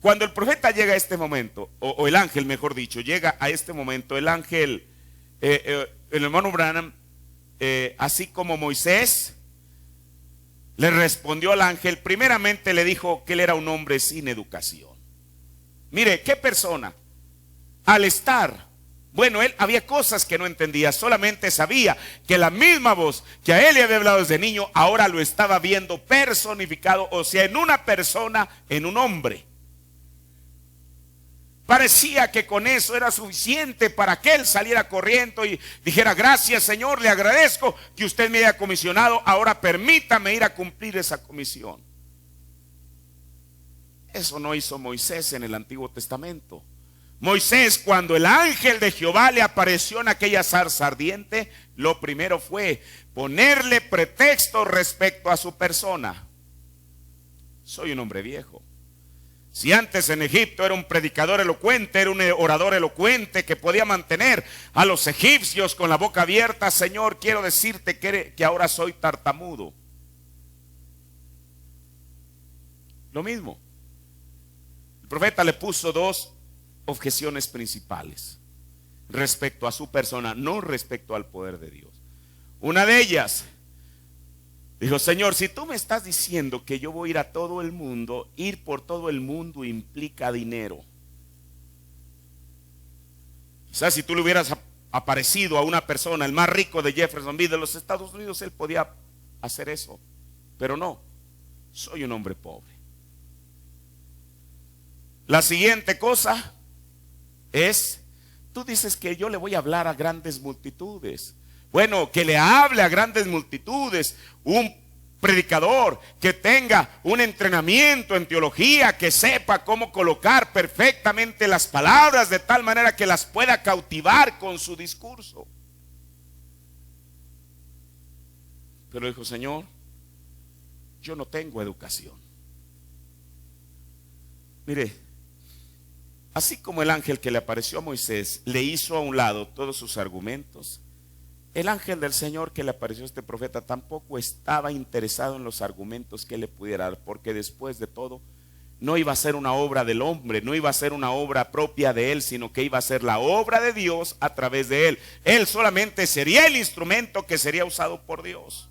Cuando el profeta llega a este momento, o el ángel mejor dicho, llega a este momento, el ángel, el hermano Branham, así como Moisés, le respondió al ángel, primeramente le dijo que él era un hombre sin educación. Mire, ¿qué persona? Al estar... Bueno, él había cosas que no entendía, solamente sabía que la misma voz que a él le había hablado desde niño, ahora lo estaba viendo personificado, o sea, en una persona, en un hombre. Parecía que con eso era suficiente para que él saliera corriendo y dijera, gracias Señor, le agradezco que usted me haya comisionado, ahora permítame ir a cumplir esa comisión. Eso no hizo Moisés en el Antiguo Testamento. Moisés, cuando el ángel de Jehová le apareció en aquella zarza ardiente, lo primero fue ponerle pretexto respecto a su persona. Soy un hombre viejo. Si antes en Egipto era un predicador elocuente, era un orador elocuente que podía mantener a los egipcios con la boca abierta, Señor, quiero decirte que ahora soy tartamudo. Lo mismo. El profeta le puso dos objeciones principales respecto a su persona, no respecto al poder de Dios. Una de ellas dijo, Señor, si tú me estás diciendo que yo voy a ir a todo el mundo, ir por todo el mundo implica dinero. Quizás si tú le hubieras aparecido a una persona, el más rico de Jeffersonville de los Estados Unidos, él podía hacer eso, pero no, soy un hombre pobre. La siguiente cosa es, tú dices que yo le voy a hablar a grandes multitudes. Bueno, que le hable a grandes multitudes un predicador que tenga un entrenamiento en teología, que sepa cómo colocar perfectamente las palabras de tal manera que las pueda cautivar con su discurso. Pero dijo, Señor, yo no tengo educación. Mire, así como el ángel que le apareció a Moisés le hizo a un lado todos sus argumentos, el ángel del Señor que le apareció a este profeta tampoco estaba interesado en los argumentos que él le pudiera dar, porque después de todo no iba a ser una obra del hombre, no iba a ser una obra propia de él, sino que iba a ser la obra de Dios a través de él. Él solamente sería el instrumento que sería usado por Dios.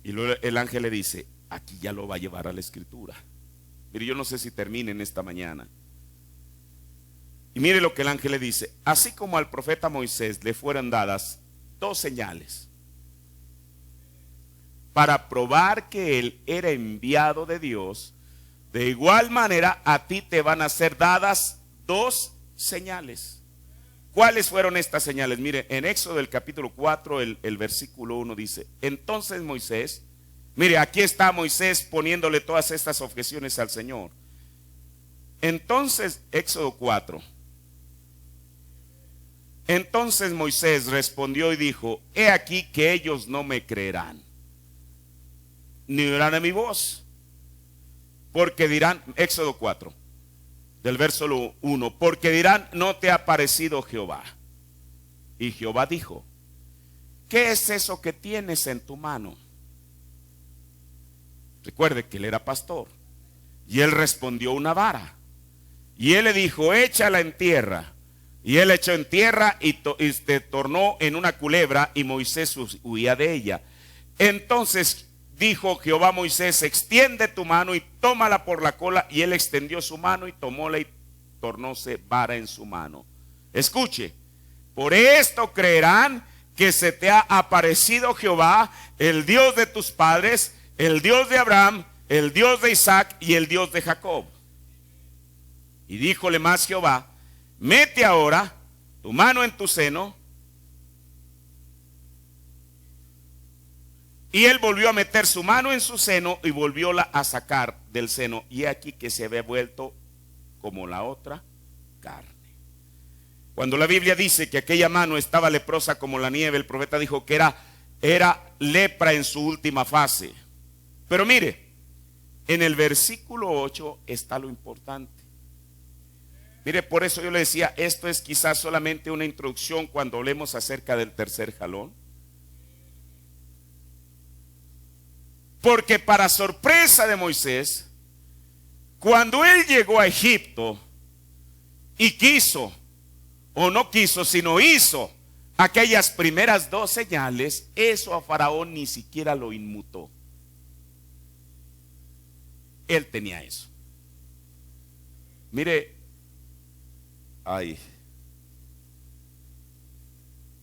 Y luego el ángel le dice, aquí ya lo va a llevar a la escritura. Mire, yo no sé si termine en esta mañana. Y mire lo que el ángel le dice: así como al profeta Moisés le fueron dadas 2 señales para probar que él era enviado de Dios, de igual manera a ti te van a ser dadas 2 señales. ¿Cuáles fueron estas señales? Mire, en Éxodo el capítulo 4, el versículo 1 dice: entonces Moisés, mire, aquí está Moisés poniéndole todas estas objeciones al Señor. Entonces, Éxodo 4. Entonces Moisés respondió y dijo: he aquí que ellos no me creerán, ni oirán a mi voz, porque dirán, Éxodo 4, del verso 1, porque dirán: no te ha aparecido Jehová. Y Jehová dijo: ¿qué es eso que tienes en tu mano? Recuerde que él era pastor. Y él respondió: una vara. Y él le dijo: échala en tierra. Y él echó en tierra y se tornó en una culebra, y Moisés huía de ella. Entonces dijo Jehová a Moisés: extiende tu mano y tómala por la cola. Y él extendió su mano y tomóla, y tornóse vara en su mano. Escuche: por esto creerán que se te ha aparecido Jehová, el Dios de tus padres, el Dios de Abraham, el Dios de Isaac y el Dios de Jacob. Y díjole más Jehová: mete ahora tu mano en tu seno. Y él volvió a meter su mano en su seno y volvióla a sacar del seno. Y aquí que se había vuelto como la otra carne. Cuando la Biblia dice que aquella mano estaba leprosa como la nieve, el profeta dijo que era lepra en su última fase. Pero mire, en el versículo 8 está lo importante. Mire, por eso yo le decía, esto es quizás solamente una introducción cuando hablemos acerca del tercer jalón. Porque para sorpresa de Moisés, cuando él llegó a Egipto y quiso, o no quiso, sino hizo aquellas primeras 2 señales, eso a Faraón ni siquiera lo inmutó. Él tenía eso. Mire,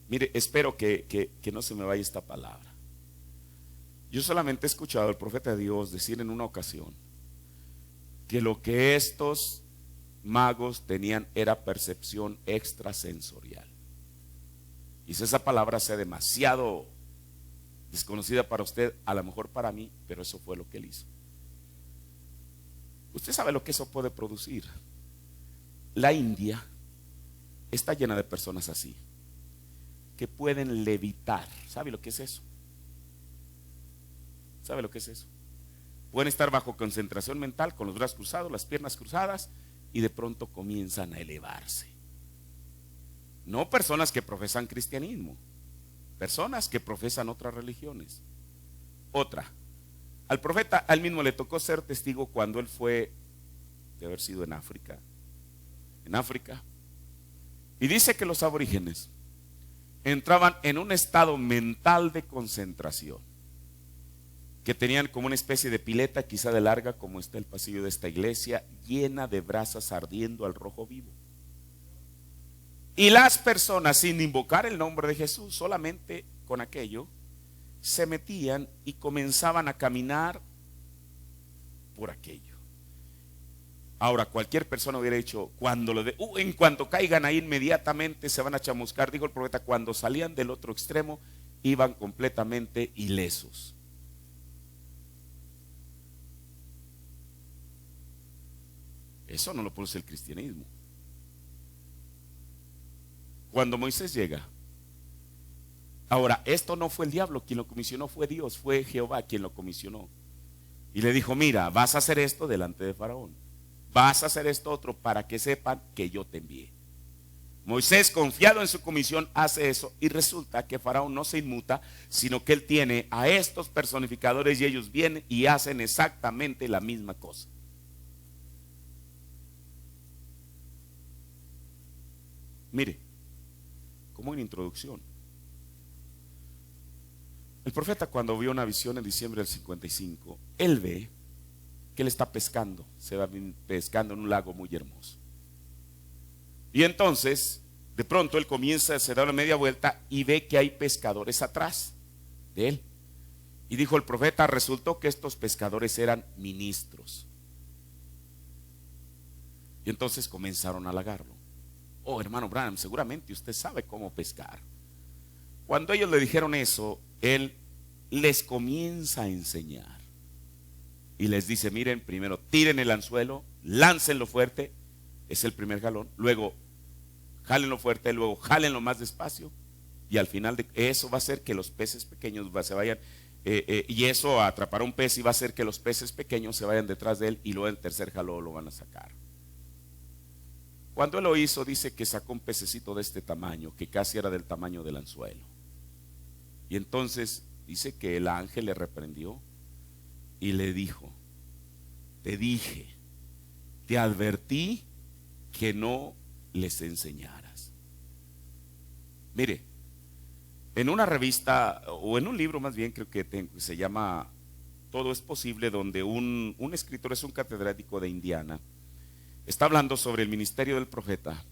mire, espero que no se me vaya esta palabra. Yo solamente he escuchado al profeta de Dios decir en una ocasión que lo que estos magos tenían era percepción extrasensorial. Y si esa palabra sea demasiado desconocida para usted, a lo mejor para mí, pero eso fue lo que él hizo. Usted sabe lo que eso puede producir. La India está llena de personas así, que pueden levitar. ¿Sabe lo que es eso? ¿Sabe lo que es eso? Pueden estar bajo concentración mental, con los brazos cruzados, las piernas cruzadas, y de pronto comienzan a elevarse. No personas que profesan cristianismo, personas que profesan otras religiones. Otra, al profeta al mismo le tocó ser testigo cuando él fue, de haber sido en África, y dice que los aborígenes entraban en un estado mental de concentración, que tenían como una especie de pileta, quizá de larga como está el pasillo de esta iglesia, llena de brasas ardiendo al rojo vivo. Y las personas, sin invocar el nombre de Jesús, solamente con aquello, se metían y comenzaban a caminar por aquello. Ahora, cualquier persona hubiera dicho, en cuanto caigan ahí inmediatamente se van a chamuscar. Dijo el profeta, cuando salían del otro extremo iban completamente ilesos. Eso no lo produce el cristianismo. Cuando Moisés llega, ahora, esto no fue el diablo quien lo comisionó, fue Dios, fue Jehová quien lo comisionó. Y le dijo, mira, vas a hacer esto delante de Faraón, vas a hacer esto otro para que sepan que yo te envié. Moisés, confiado en su comisión, hace eso, y resulta que Faraón no se inmuta, sino que él tiene a estos personificadores y ellos vienen y hacen exactamente la misma cosa. Mire, como una introducción, el profeta, cuando vio una visión en diciembre del 55, él ve porque él está pescando, se va pescando en un lago muy hermoso. Y entonces, de pronto él comienza, se da una media vuelta y ve que hay pescadores atrás de él. Y dijo el profeta, resultó que estos pescadores eran ministros. Y entonces comenzaron a halagarlo. Oh, hermano Branham, seguramente usted sabe cómo pescar. Cuando ellos le dijeron eso, él les comienza a enseñar. Y les dice, miren, primero tiren el anzuelo, láncenlo fuerte, es el primer jalón. Luego, jálenlo fuerte, luego jálenlo más despacio. Y al final de eso va a hacer que los peces pequeños se vayan, y eso atrapará un pez y va a hacer que los peces pequeños se vayan detrás de él. Y luego el tercer jalón lo van a sacar. Cuando él lo hizo, dice que sacó un pececito de este tamaño, que casi era del tamaño del anzuelo. Y entonces dice que el ángel le reprendió y le dijo, te dije, te advertí que no les enseñaras. Mire, en una revista, o en un libro más bien, creo que se llama Todo es Posible, donde un escritor, es un catedrático de Indiana, está hablando sobre el ministerio del profeta.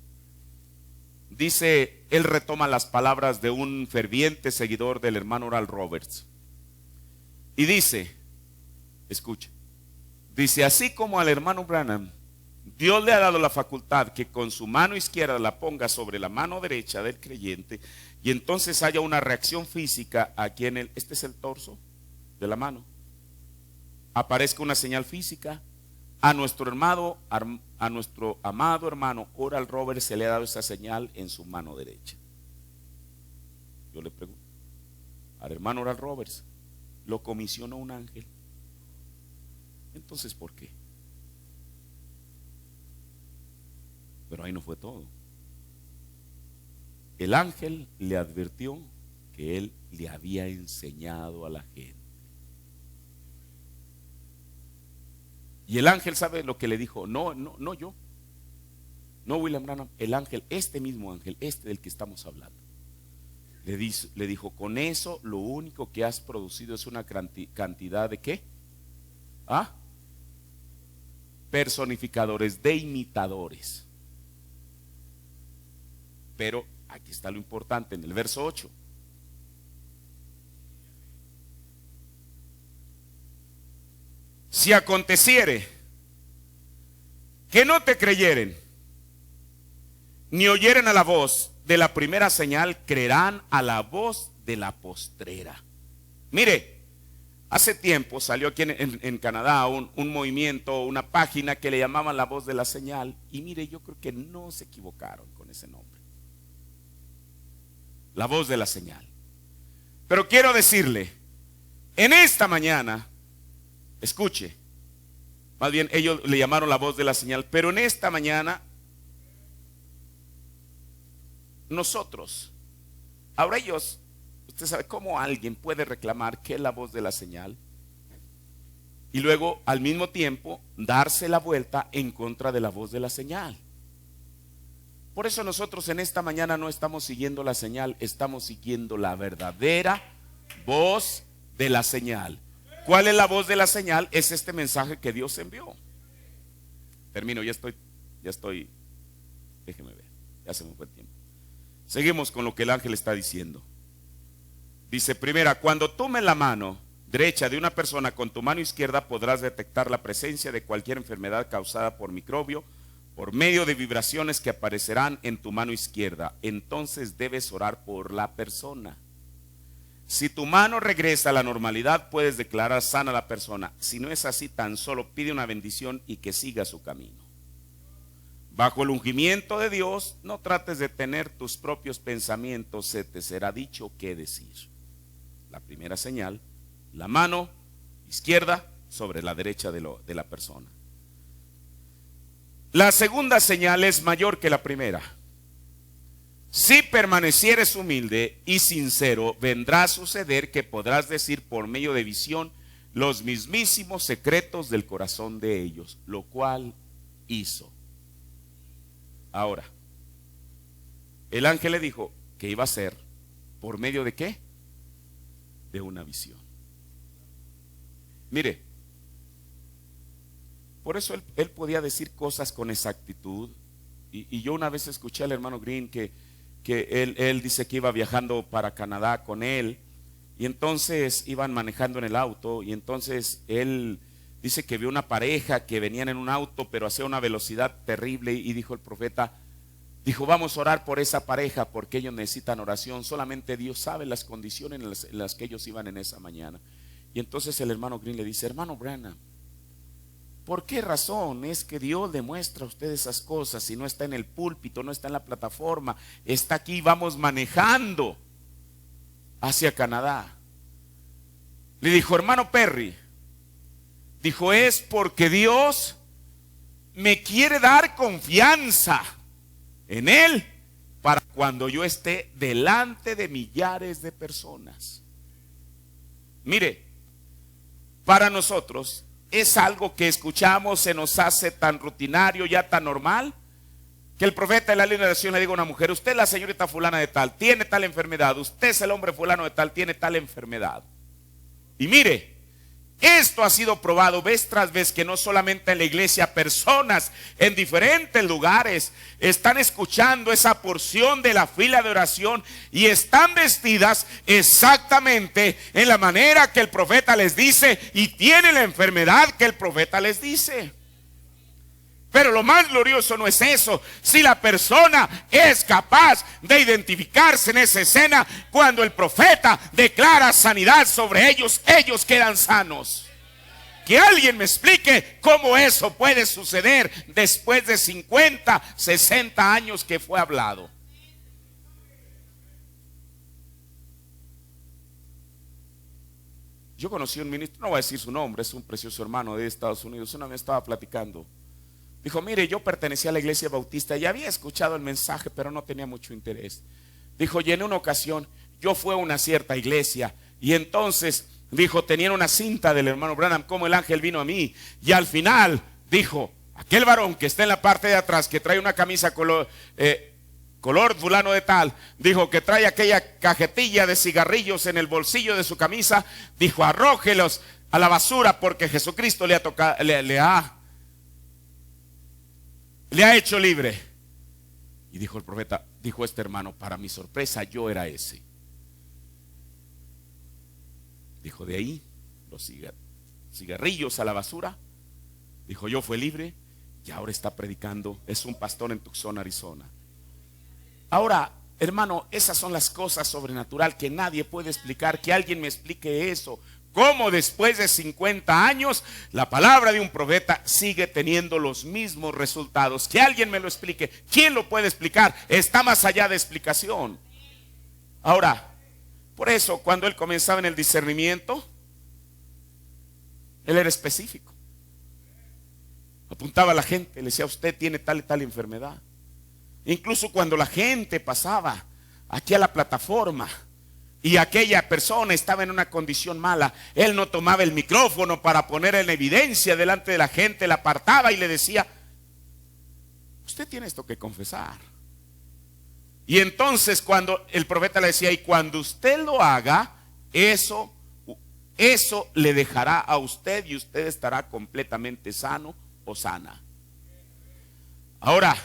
Dice, él retoma las palabras de un ferviente seguidor del hermano Oral Roberts. Y dice, escuche, dice, así como al hermano Branham, Dios le ha dado la facultad que con su mano izquierda la ponga sobre la mano derecha del creyente, y entonces haya una reacción física aquí en el, este es el torso de la mano, aparezca una señal física. A nuestro amado hermano Oral Roberts se le ha dado esa señal en su mano derecha. Yo le pregunto, al hermano Oral Roberts lo comisionó un ángel. Entonces, ¿por qué? Pero ahí no fue todo. El ángel le advirtió que él le había enseñado a la gente. Y el ángel, ¿sabe lo que le dijo? No yo. No William Branham, el ángel, este mismo ángel, este del que estamos hablando. Le dijo, con eso lo único que has producido es una cantidad de ¿qué? ¿Ah? Personificadores, de imitadores. Pero aquí está lo importante en el verso 8. Si aconteciere que no te creyeren, ni oyeren a la voz de la primera señal, creerán a la voz de la postrera. Mire, hace tiempo salió aquí en Canadá un movimiento, una página que le llamaban la voz de la señal. Y mire, yo creo que no se equivocaron con ese nombre. La voz de la señal. Pero quiero decirle, en esta mañana, escuche, más bien ellos le llamaron la voz de la señal, pero en esta mañana nosotros, ahora ellos, usted sabe cómo alguien puede reclamar que es la voz de la señal y luego al mismo tiempo darse la vuelta en contra de la voz de la señal. Por eso nosotros en esta mañana no estamos siguiendo la señal, estamos siguiendo la verdadera voz de la señal. ¿Cuál es la voz de la señal? Es este mensaje que Dios envió. Termino, ya estoy, déjeme ver, ya se me fue el tiempo. Seguimos con lo que el ángel está diciendo. Dice, primera, cuando tomes la mano derecha de una persona con tu mano izquierda podrás detectar la presencia de cualquier enfermedad causada por microbio por medio de vibraciones que aparecerán en tu mano izquierda. Entonces debes orar por la persona. Si tu mano regresa a la normalidad, puedes declarar sana a la persona. Si no es así, tan solo pide una bendición y que siga su camino. Bajo el ungimiento de Dios, no trates de tener tus propios pensamientos, se te será dicho qué decir. La primera señal, la mano izquierda sobre la derecha de la persona. La segunda señal es mayor que la primera. Si permanecieres humilde y sincero, vendrá a suceder que podrás decir por medio de visión los mismísimos secretos del corazón de ellos, lo cual hizo. Ahora, el ángel le dijo que iba a ser por medio de ¿qué? De una visión. Mire, por eso él podía decir cosas con exactitud. Y yo una vez escuché al hermano Green que él dice que iba viajando para Canadá con él, y entonces iban manejando en el auto, y entonces él dice que vio una pareja que venían en un auto pero hacía una velocidad terrible, y dijo el profeta, dijo, vamos a orar por esa pareja porque ellos necesitan oración, solamente Dios sabe las condiciones en las que ellos iban en esa mañana. Y entonces el hermano Green le dice, hermano Branham, ¿por qué razón es que Dios le muestra a usted esas cosas si no está en el púlpito, no está en la plataforma, está aquí, vamos manejando hacia Canadá? Le dijo, hermano Perry, dijo, es porque Dios me quiere dar confianza en Él para cuando yo esté delante de millares de personas. Mire, para nosotros es algo que escuchamos, se nos hace tan rutinario, ya tan normal, que el profeta de la liberación le diga a una mujer, usted es la señorita fulana de tal, tiene tal enfermedad, usted es el hombre fulano de tal, tiene tal enfermedad. Y mire, esto ha sido probado vez tras vez, que no solamente en la iglesia, personas en diferentes lugares están escuchando esa porción de la fila de oración y están vestidas exactamente en la manera que el profeta les dice y tienen la enfermedad que el profeta les dice. Pero lo más glorioso no es eso. Si la persona es capaz de identificarse en esa escena, cuando el profeta declara sanidad sobre ellos, ellos quedan sanos. Que alguien me explique cómo eso puede suceder después de 50, 60 años que fue hablado. Yo conocí un ministro, no voy a decir su nombre, es un precioso hermano de Estados Unidos. Una vez estaba platicando. Dijo, mire, yo pertenecía a la iglesia bautista y había escuchado el mensaje, pero no tenía mucho interés. Dijo, y en una ocasión yo fui a una cierta iglesia y entonces, dijo, tenían una cinta del hermano Branham, como el ángel vino a mí. Y al final, dijo, aquel varón que está en la parte de atrás, que trae una camisa color fulano de tal, dijo, que trae aquella cajetilla de cigarrillos en el bolsillo de su camisa, dijo, arrójelos a la basura porque Jesucristo le ha tocado, le ha hecho libre. Y dijo el profeta, dijo este hermano, para mi sorpresa yo era ese. Dijo, de ahí los cigarrillos a la basura. Dijo, yo fui libre y ahora está predicando, es un pastor en Tucson, Arizona. Ahora, hermano, esas son las cosas sobrenaturales que nadie puede explicar. Que alguien me explique eso. Cómo después de 50 años la palabra de un profeta sigue teniendo los mismos resultados. Que alguien me lo explique. ¿Quién lo puede explicar? Está más allá de explicación. Ahora, por eso cuando él comenzaba en el discernimiento, él era específico. Apuntaba a la gente, le decía, usted tiene tal y tal enfermedad. Incluso cuando la gente pasaba aquí a la plataforma y aquella persona estaba en una condición mala, él no tomaba el micrófono para poner en evidencia delante de la gente, la apartaba y le decía, usted tiene esto que confesar. Y entonces cuando el profeta le decía, y cuando usted lo haga, eso le dejará a usted y usted estará completamente sano o sana. Ahora,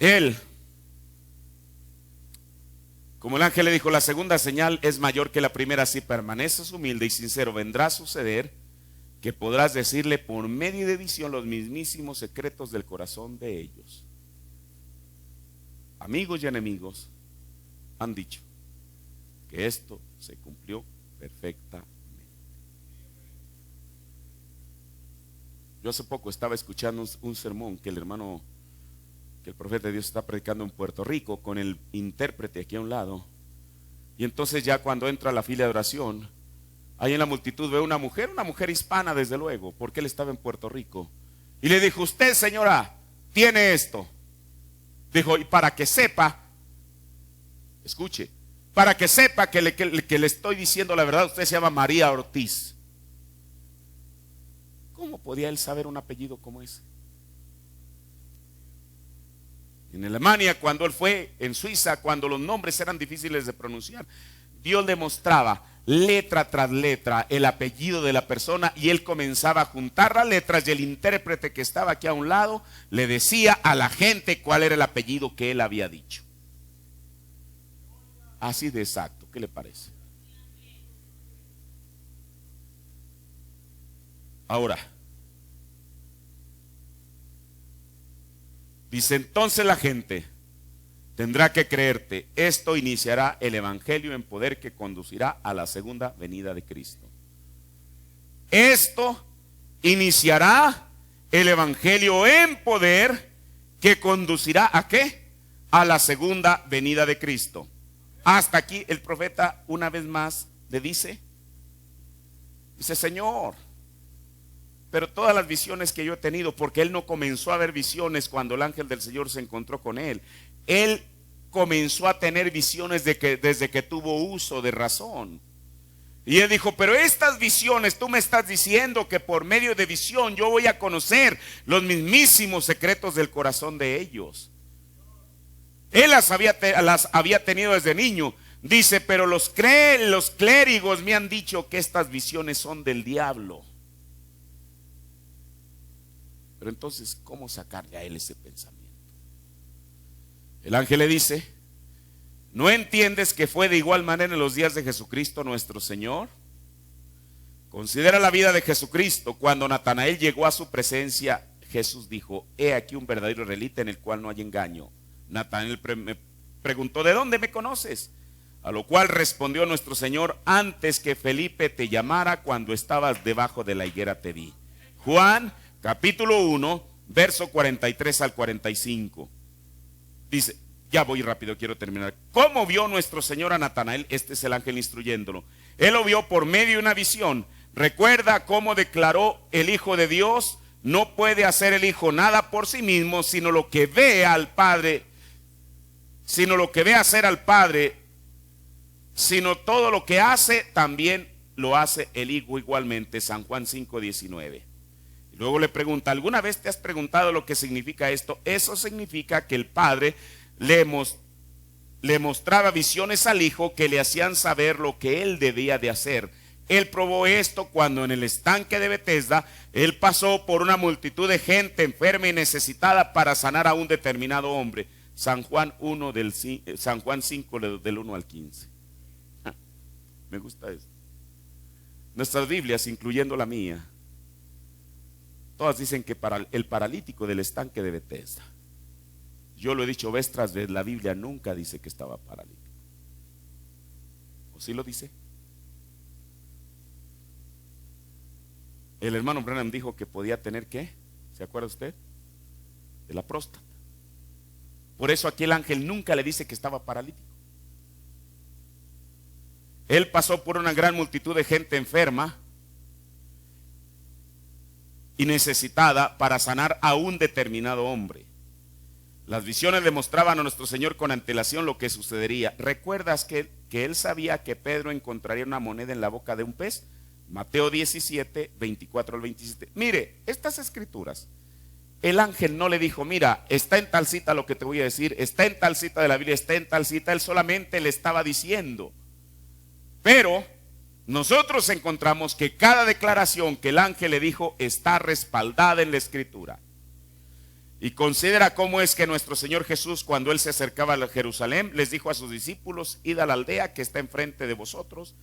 él, como el ángel le dijo, la segunda señal es mayor que la primera. Si permaneces humilde y sincero, vendrá a suceder que podrás decirle por medio de visión los mismísimos secretos del corazón de ellos. Amigos y enemigos han dicho que esto se cumplió perfectamente. Yo hace poco estaba escuchando un sermón que el profeta de Dios está predicando en Puerto Rico con el intérprete aquí a un lado. Y entonces ya cuando entra a la fila de oración, ahí en la multitud ve una mujer hispana desde luego, porque él estaba en Puerto Rico. Y le dijo, usted señora, tiene esto. Dijo, y para que sepa, escuche, para que sepa que le estoy diciendo la verdad, usted se llama María Ortiz. ¿Cómo podía él saber un apellido como ese? En Alemania, cuando él fue, en Suiza, cuando los nombres eran difíciles de pronunciar, Dios le mostraba letra tras letra el apellido de la persona, y él comenzaba a juntar las letras, y el intérprete que estaba aquí a un lado le decía a la gente cuál era el apellido que él había dicho. Así de exacto, ¿qué le parece? Ahora, dice entonces la gente tendrá que creerte. Esto iniciará el evangelio en poder que conducirá a la segunda venida de Cristo. Esto iniciará el evangelio en poder que conducirá ¿a qué? A la segunda venida de Cristo. Hasta aquí el profeta una vez más le dice, Señor, pero todas las visiones que yo he tenido, porque él no comenzó a ver visiones cuando el ángel del Señor se encontró con él. Él comenzó a tener visiones desde que tuvo uso de razón. Y él dijo, pero estas visiones, tú me estás diciendo que por medio de visión yo voy a conocer los mismísimos secretos del corazón de ellos. Él las había tenido desde niño. Dice, pero los clérigos me han dicho que estas visiones son del diablo. Pero entonces, ¿cómo sacarle a él ese pensamiento? El ángel le dice, ¿no entiendes que fue de igual manera en los días de Jesucristo nuestro Señor? Considera la vida de Jesucristo. Cuando Natanael llegó a su presencia, Jesús dijo, he aquí un verdadero israelita en el cual no hay engaño. Natanael me preguntó, ¿de dónde me conoces? A lo cual respondió nuestro Señor, antes que Felipe te llamara, cuando estabas debajo de la higuera te vi. Juan capítulo 1, verso 43 al 45. Dice, ya voy rápido, quiero terminar. ¿Cómo vio nuestro Señor a Natanael? Este es el ángel instruyéndolo. Él lo vio por medio de una visión. Recuerda cómo declaró el Hijo de Dios, no puede hacer el Hijo nada por sí mismo, sino lo que ve al Padre, sino lo que ve hacer al Padre, sino todo lo que hace, también lo hace el Hijo igualmente. San Juan 5:19. Luego le pregunta, ¿alguna vez te has preguntado lo que significa esto? Eso significa que el Padre le mostraba visiones al Hijo que le hacían saber lo que él debía de hacer. Él probó esto cuando en el estanque de Betesda, él pasó por una multitud de gente enferma y necesitada para sanar a un determinado hombre. San Juan 5 del 1 al 15. Me gusta esto. Nuestras Biblias, incluyendo la mía, todas dicen que para el paralítico del estanque de Betesda. Yo lo he dicho vez tras vez, la Biblia nunca dice que estaba paralítico. ¿O sí lo dice? El hermano Branham dijo que podía tener ¿qué? ¿Se acuerda usted? De la próstata. Por eso aquí el ángel nunca le dice que estaba paralítico. Él pasó por una gran multitud de gente enferma y necesitada para sanar a un determinado hombre. Las visiones le mostraban a nuestro Señor con antelación lo que sucedería. ¿Recuerdas que él sabía que Pedro encontraría una moneda en la boca de un pez? Mateo 17, 24 al 27. Mire, estas escrituras, el ángel no le dijo, mira, está en tal cita lo que te voy a decir, está en tal cita de la Biblia, está en tal cita. Él solamente le estaba diciendo. Pero nosotros encontramos que cada declaración que el ángel le dijo está respaldada en la escritura. Y considera cómo es que nuestro Señor Jesús, cuando él se acercaba a Jerusalén, les dijo a sus discípulos, id a la aldea que está enfrente de vosotros,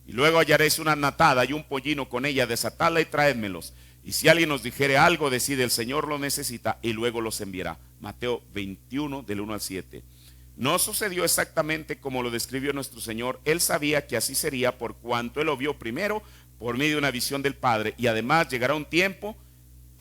y luego hallaréis una natada y un pollino con ella, desatadla y traédmelos. Y si alguien os dijere algo, decid, el Señor lo necesita, y luego los enviará. Mateo 21, del 1 al 7. No sucedió exactamente como lo describió nuestro Señor. Él sabía que así sería por cuanto él lo vio primero por medio de una visión del Padre. Y además llegará un tiempo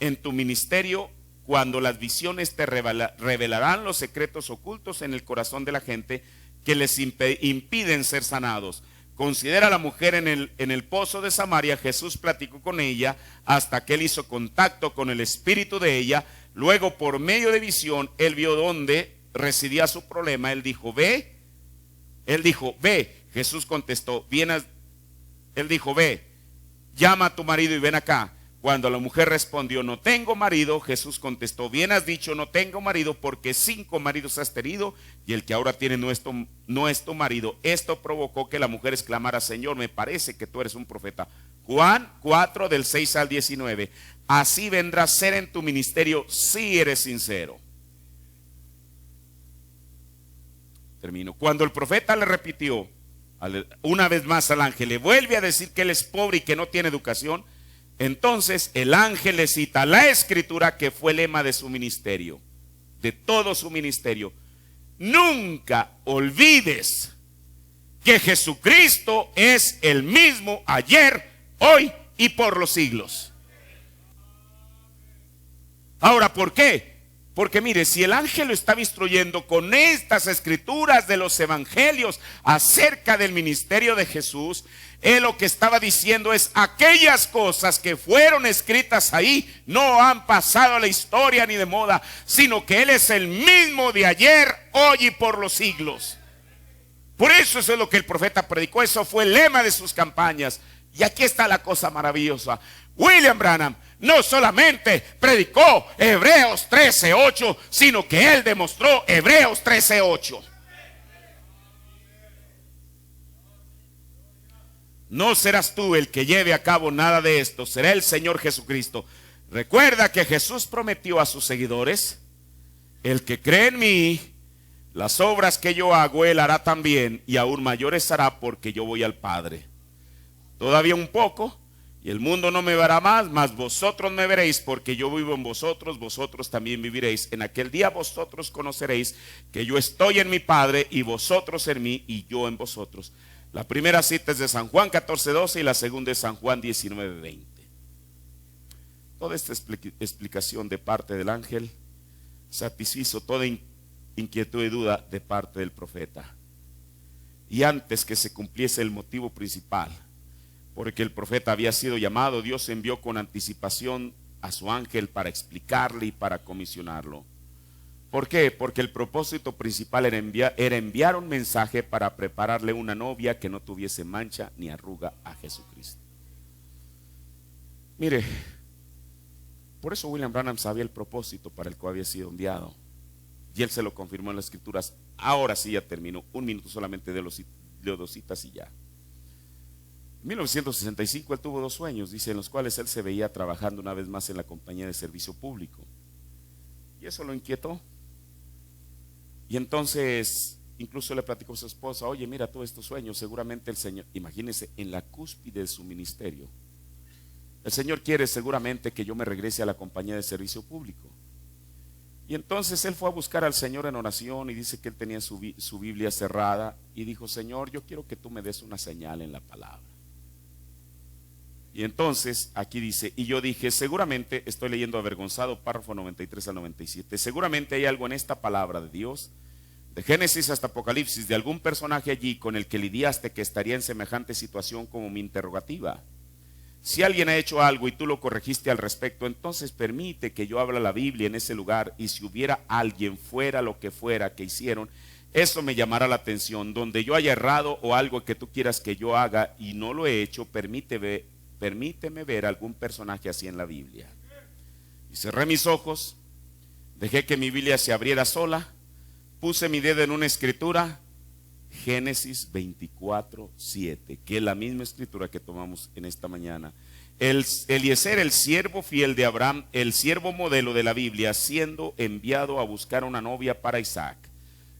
en tu ministerio cuando las visiones te revelarán los secretos ocultos en el corazón de la gente que les impiden ser sanados. Considera a la mujer en el pozo de Samaria. Jesús platicó con ella hasta que él hizo contacto con el espíritu de ella. Luego, por medio de visión, él vio dónde residía su problema. Él dijo, ve. Él dijo, ve. Jesús contestó, él dijo, ve, llama a tu marido y ven acá. Cuando la mujer respondió, no tengo marido, Jesús contestó, bien has dicho, no tengo marido, porque 5 maridos has tenido, y el que ahora tiene no es tu marido. Esto provocó que la mujer exclamara, Señor, me parece que tú eres un profeta. Juan 4, del 6 al 19. Así vendrá a ser en tu ministerio si eres sincero. Termino. Cuando el profeta le repitió una vez más al ángel, le vuelve a decir que él es pobre y que no tiene educación. Entonces el ángel le cita la escritura que fue el lema de su ministerio, de todo su ministerio. Nunca olvides que Jesucristo es el mismo ayer, hoy y por los siglos. Ahora, ¿por qué? Porque mire, si el ángel lo estaba instruyendo con estas escrituras de los evangelios acerca del ministerio de Jesús, él lo que estaba diciendo es, aquellas cosas que fueron escritas ahí no han pasado a la historia ni de moda, sino que él es el mismo de ayer, hoy y por los siglos. Por eso es lo que el profeta predicó, eso fue el lema de sus campañas. Y aquí está la cosa maravillosa. William Branham no solamente predicó Hebreos 13:8, sino que él demostró Hebreos 13:8. No serás tú el que lleve a cabo nada de esto, será el Señor Jesucristo. Recuerda que Jesús prometió a sus seguidores, el que cree en mí, las obras que yo hago, él hará también, y aún mayores hará, porque yo voy al Padre. Todavía un poco, y el mundo no me verá más, mas vosotros me veréis, porque yo vivo en vosotros, vosotros también viviréis. En aquel día vosotros conoceréis que yo estoy en mi Padre, y vosotros en mí, y yo en vosotros. La primera cita es de San Juan 14:12 y la segunda es San Juan 19:20. Toda esta explicación de parte del ángel satisfizo toda inquietud y duda de parte del profeta. Y antes que se cumpliese el motivo principal, porque el profeta había sido llamado, Dios envió con anticipación a su ángel para explicarle y para comisionarlo. ¿Por qué? Porque el propósito principal era enviar un mensaje para prepararle una novia que no tuviese mancha ni arruga a Jesucristo. Mire, por eso William Branham sabía el propósito para el cual había sido enviado. Y él se lo confirmó en las escrituras. Ahora sí ya terminó. Un minuto solamente de los 2 citas y ya. En 1965 él tuvo 2 sueños, dice, en los cuales él se veía trabajando una vez más en la compañía de servicio público. Y eso lo inquietó. Y entonces incluso le platicó a su esposa, oye, mira todos estos sueños, seguramente el Señor, imagínense, en la cúspide de su ministerio, el Señor quiere seguramente que yo me regrese a la compañía de servicio público. Y entonces él fue a buscar al Señor en oración y dice que él tenía su Biblia cerrada y dijo, Señor, yo quiero que tú me des una señal en la palabra. Y entonces aquí dice, y yo dije, seguramente, estoy leyendo avergonzado, párrafo 93 al 97, seguramente hay algo en esta palabra de Dios, de Génesis hasta Apocalipsis, de algún personaje allí con el que lidiaste que estaría en semejante situación como mi interrogativa. Si alguien ha hecho algo y tú lo corregiste al respecto, entonces permite que yo hable la Biblia en ese lugar, y si hubiera alguien fuera lo que fuera que hicieron, eso me llamará la atención. Donde yo haya errado o algo que tú quieras que yo haga y no lo he hecho, permíteme ver algún personaje así en la Biblia. Y cerré mis ojos, dejé que mi Biblia se abriera sola, puse mi dedo en una escritura, Génesis 24:7, que es la misma escritura que tomamos en esta mañana. Eliezer, el siervo fiel de Abraham, el siervo modelo de la Biblia, siendo enviado a buscar una novia para Isaac.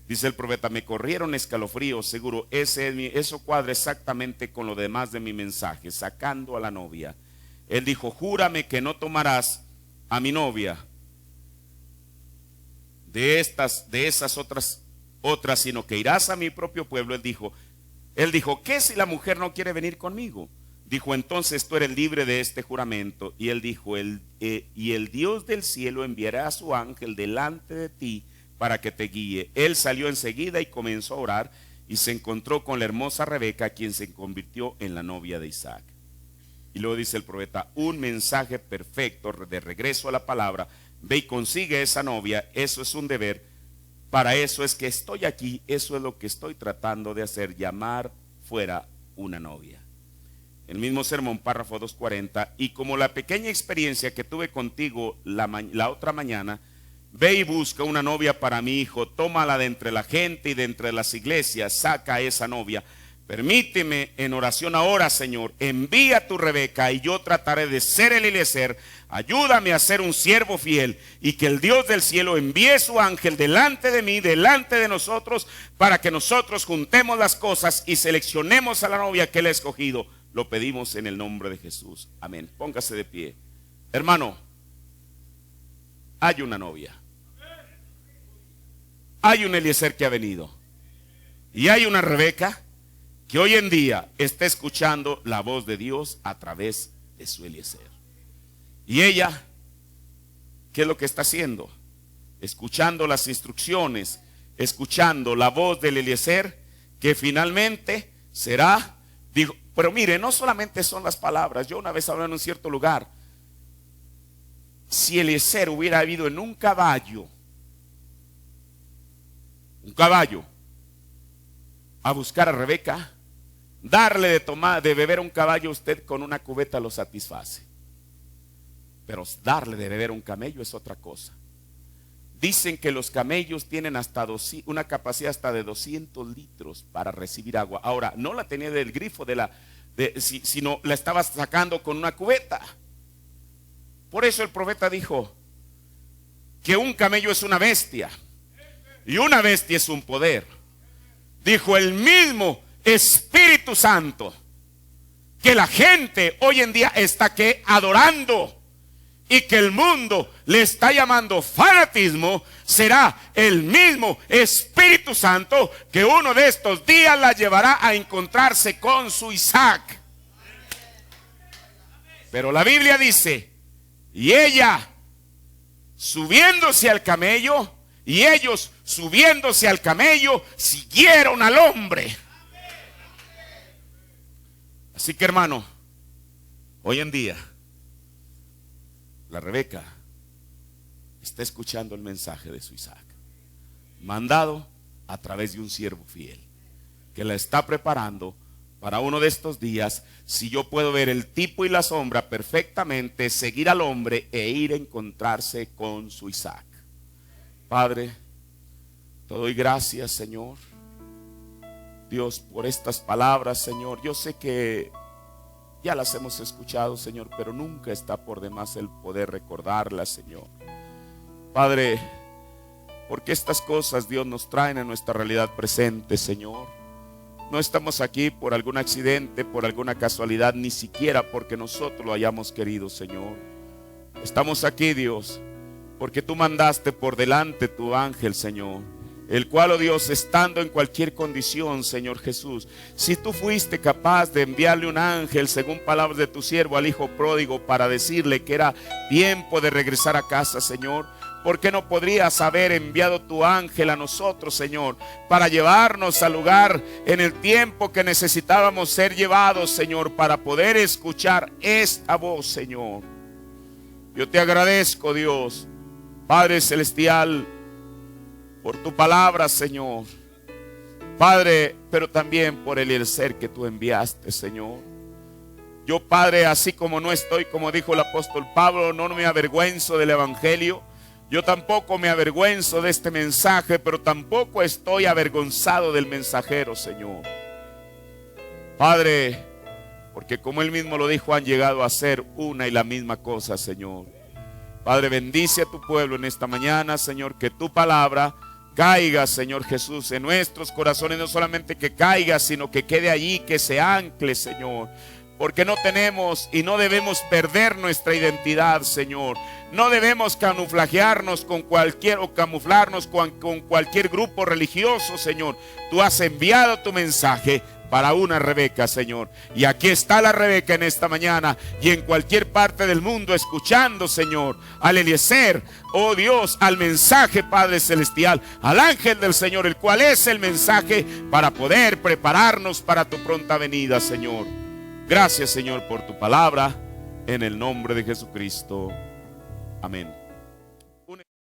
Dice el profeta, me corrieron escalofríos, seguro, eso cuadra exactamente con lo demás de mi mensaje, sacando a la novia. Él dijo, júrame que no tomarás a mi novia de esas otras, sino que irás a mi propio pueblo. Él dijo, ¿qué si la mujer no quiere venir conmigo? Dijo, entonces tú eres libre de este juramento. Y él dijo, y el Dios del cielo enviará a su ángel delante de ti para que te guíe. Él salió enseguida y comenzó a orar, y se encontró con la hermosa Rebeca, quien se convirtió en la novia de Isaac. Y luego dice el profeta, un mensaje perfecto de regreso a la palabra. Ve y consigue esa novia, eso es un deber. Para eso es que estoy aquí, eso es lo que estoy tratando de hacer, llamar fuera una novia. el mismo sermón, párrafo 240, y como la pequeña experiencia que tuve contigo la otra mañana, ve y busca una novia para mi hijo, tómala de entre la gente y de entre las iglesias, saca a esa novia. Permíteme en oración ahora, Señor, envía a tu Rebeca y yo trataré de ser el Eliezer. Ayúdame a ser un siervo fiel y que el Dios del cielo envíe su ángel delante de mí, delante de nosotros, para que nosotros juntemos las cosas y seleccionemos a la novia que él ha escogido. Lo pedimos en el nombre de Jesús. Amén. Póngase de pie. Hermano, hay una novia. Hay un Eliezer que ha venido. Y hay una Rebeca que hoy en día está escuchando la voz de Dios a través de su Eliezer. Y ella, ¿qué es lo que está haciendo? Escuchando las instrucciones, escuchando la voz del Eliezer, que finalmente será, digo, pero mire, no solamente son las palabras. Yo una vez hablé en un cierto lugar, si Eliezer hubiera habido en un caballo a buscar a Rebeca, darle de beber a un caballo, usted con una cubeta lo satisface. Pero darle de beber a un camello es otra cosa. Dicen que los camellos tienen hasta una capacidad hasta de 200 litros para recibir agua. Ahora, no la tenía del grifo sino la estaba sacando con una cubeta. Por eso el profeta dijo que un camello es una bestia y una bestia es un poder. Dijo el mismo Espíritu Santo que la gente hoy en día está adorando y que el mundo le está llamando fanatismo, será el mismo Espíritu Santo que uno de estos días la llevará a encontrarse con su Isaac. Pero la Biblia dice, y ella subiéndose al camello, y ellos subiéndose al camello, siguieron al hombre. Así que, hermano, hoy en día la Rebeca está escuchando el mensaje de su Isaac, mandado a través de un siervo fiel, que la está preparando para uno de estos días. Si yo puedo ver el tipo y la sombra perfectamente, seguir al hombre e ir a encontrarse con su Isaac. Padre, te doy gracias, Señor, Dios, por estas palabras, Señor. Yo sé que ya las hemos escuchado, Señor, pero nunca está por demás el poder recordarlas, Señor. Padre, porque estas cosas, Dios, nos traen a nuestra realidad presente, Señor. No estamos aquí por algún accidente, por alguna casualidad, ni siquiera porque nosotros lo hayamos querido, Señor. Estamos aquí, Dios, porque tú mandaste por delante tu ángel, Señor, el cual, oh Dios, estando en cualquier condición, Señor Jesús, si tú fuiste capaz de enviarle un ángel, según palabras de tu siervo, al hijo pródigo, para decirle que era tiempo de regresar a casa, Señor, ¿por qué no podrías haber enviado tu ángel a nosotros, Señor, para llevarnos al lugar en el tiempo que necesitábamos ser llevados, Señor, para poder escuchar esta voz, Señor? Yo te agradezco, Dios, Padre Celestial, por tu palabra, Señor, Padre, pero también por el Eliezer que tú enviaste, Señor. Yo, Padre, así como no estoy, como dijo el apóstol Pablo, no me avergüenzo del evangelio. Yo tampoco me avergüenzo de este mensaje, pero tampoco estoy avergonzado del mensajero, Señor. Padre, porque como él mismo lo dijo, han llegado a ser una y la misma cosa, Señor. Padre, bendice a tu pueblo en esta mañana, Señor, que tu palabra caiga, Señor Jesús, en nuestros corazones. No solamente que caiga, sino que quede allí, que se ancle, Señor. Porque no tenemos y no debemos perder nuestra identidad, Señor. No debemos camuflajearnos con cualquier grupo religioso, Señor. Tú has enviado tu mensaje para una Rebeca, Señor. Y aquí está la Rebeca en esta mañana y en cualquier parte del mundo escuchando, Señor, al Eliezer, oh Dios, al mensaje, Padre Celestial, al ángel del Señor, el cual es el mensaje para poder prepararnos para tu pronta venida, Señor. Gracias, Señor, por tu palabra, en el nombre de Jesucristo. Amén.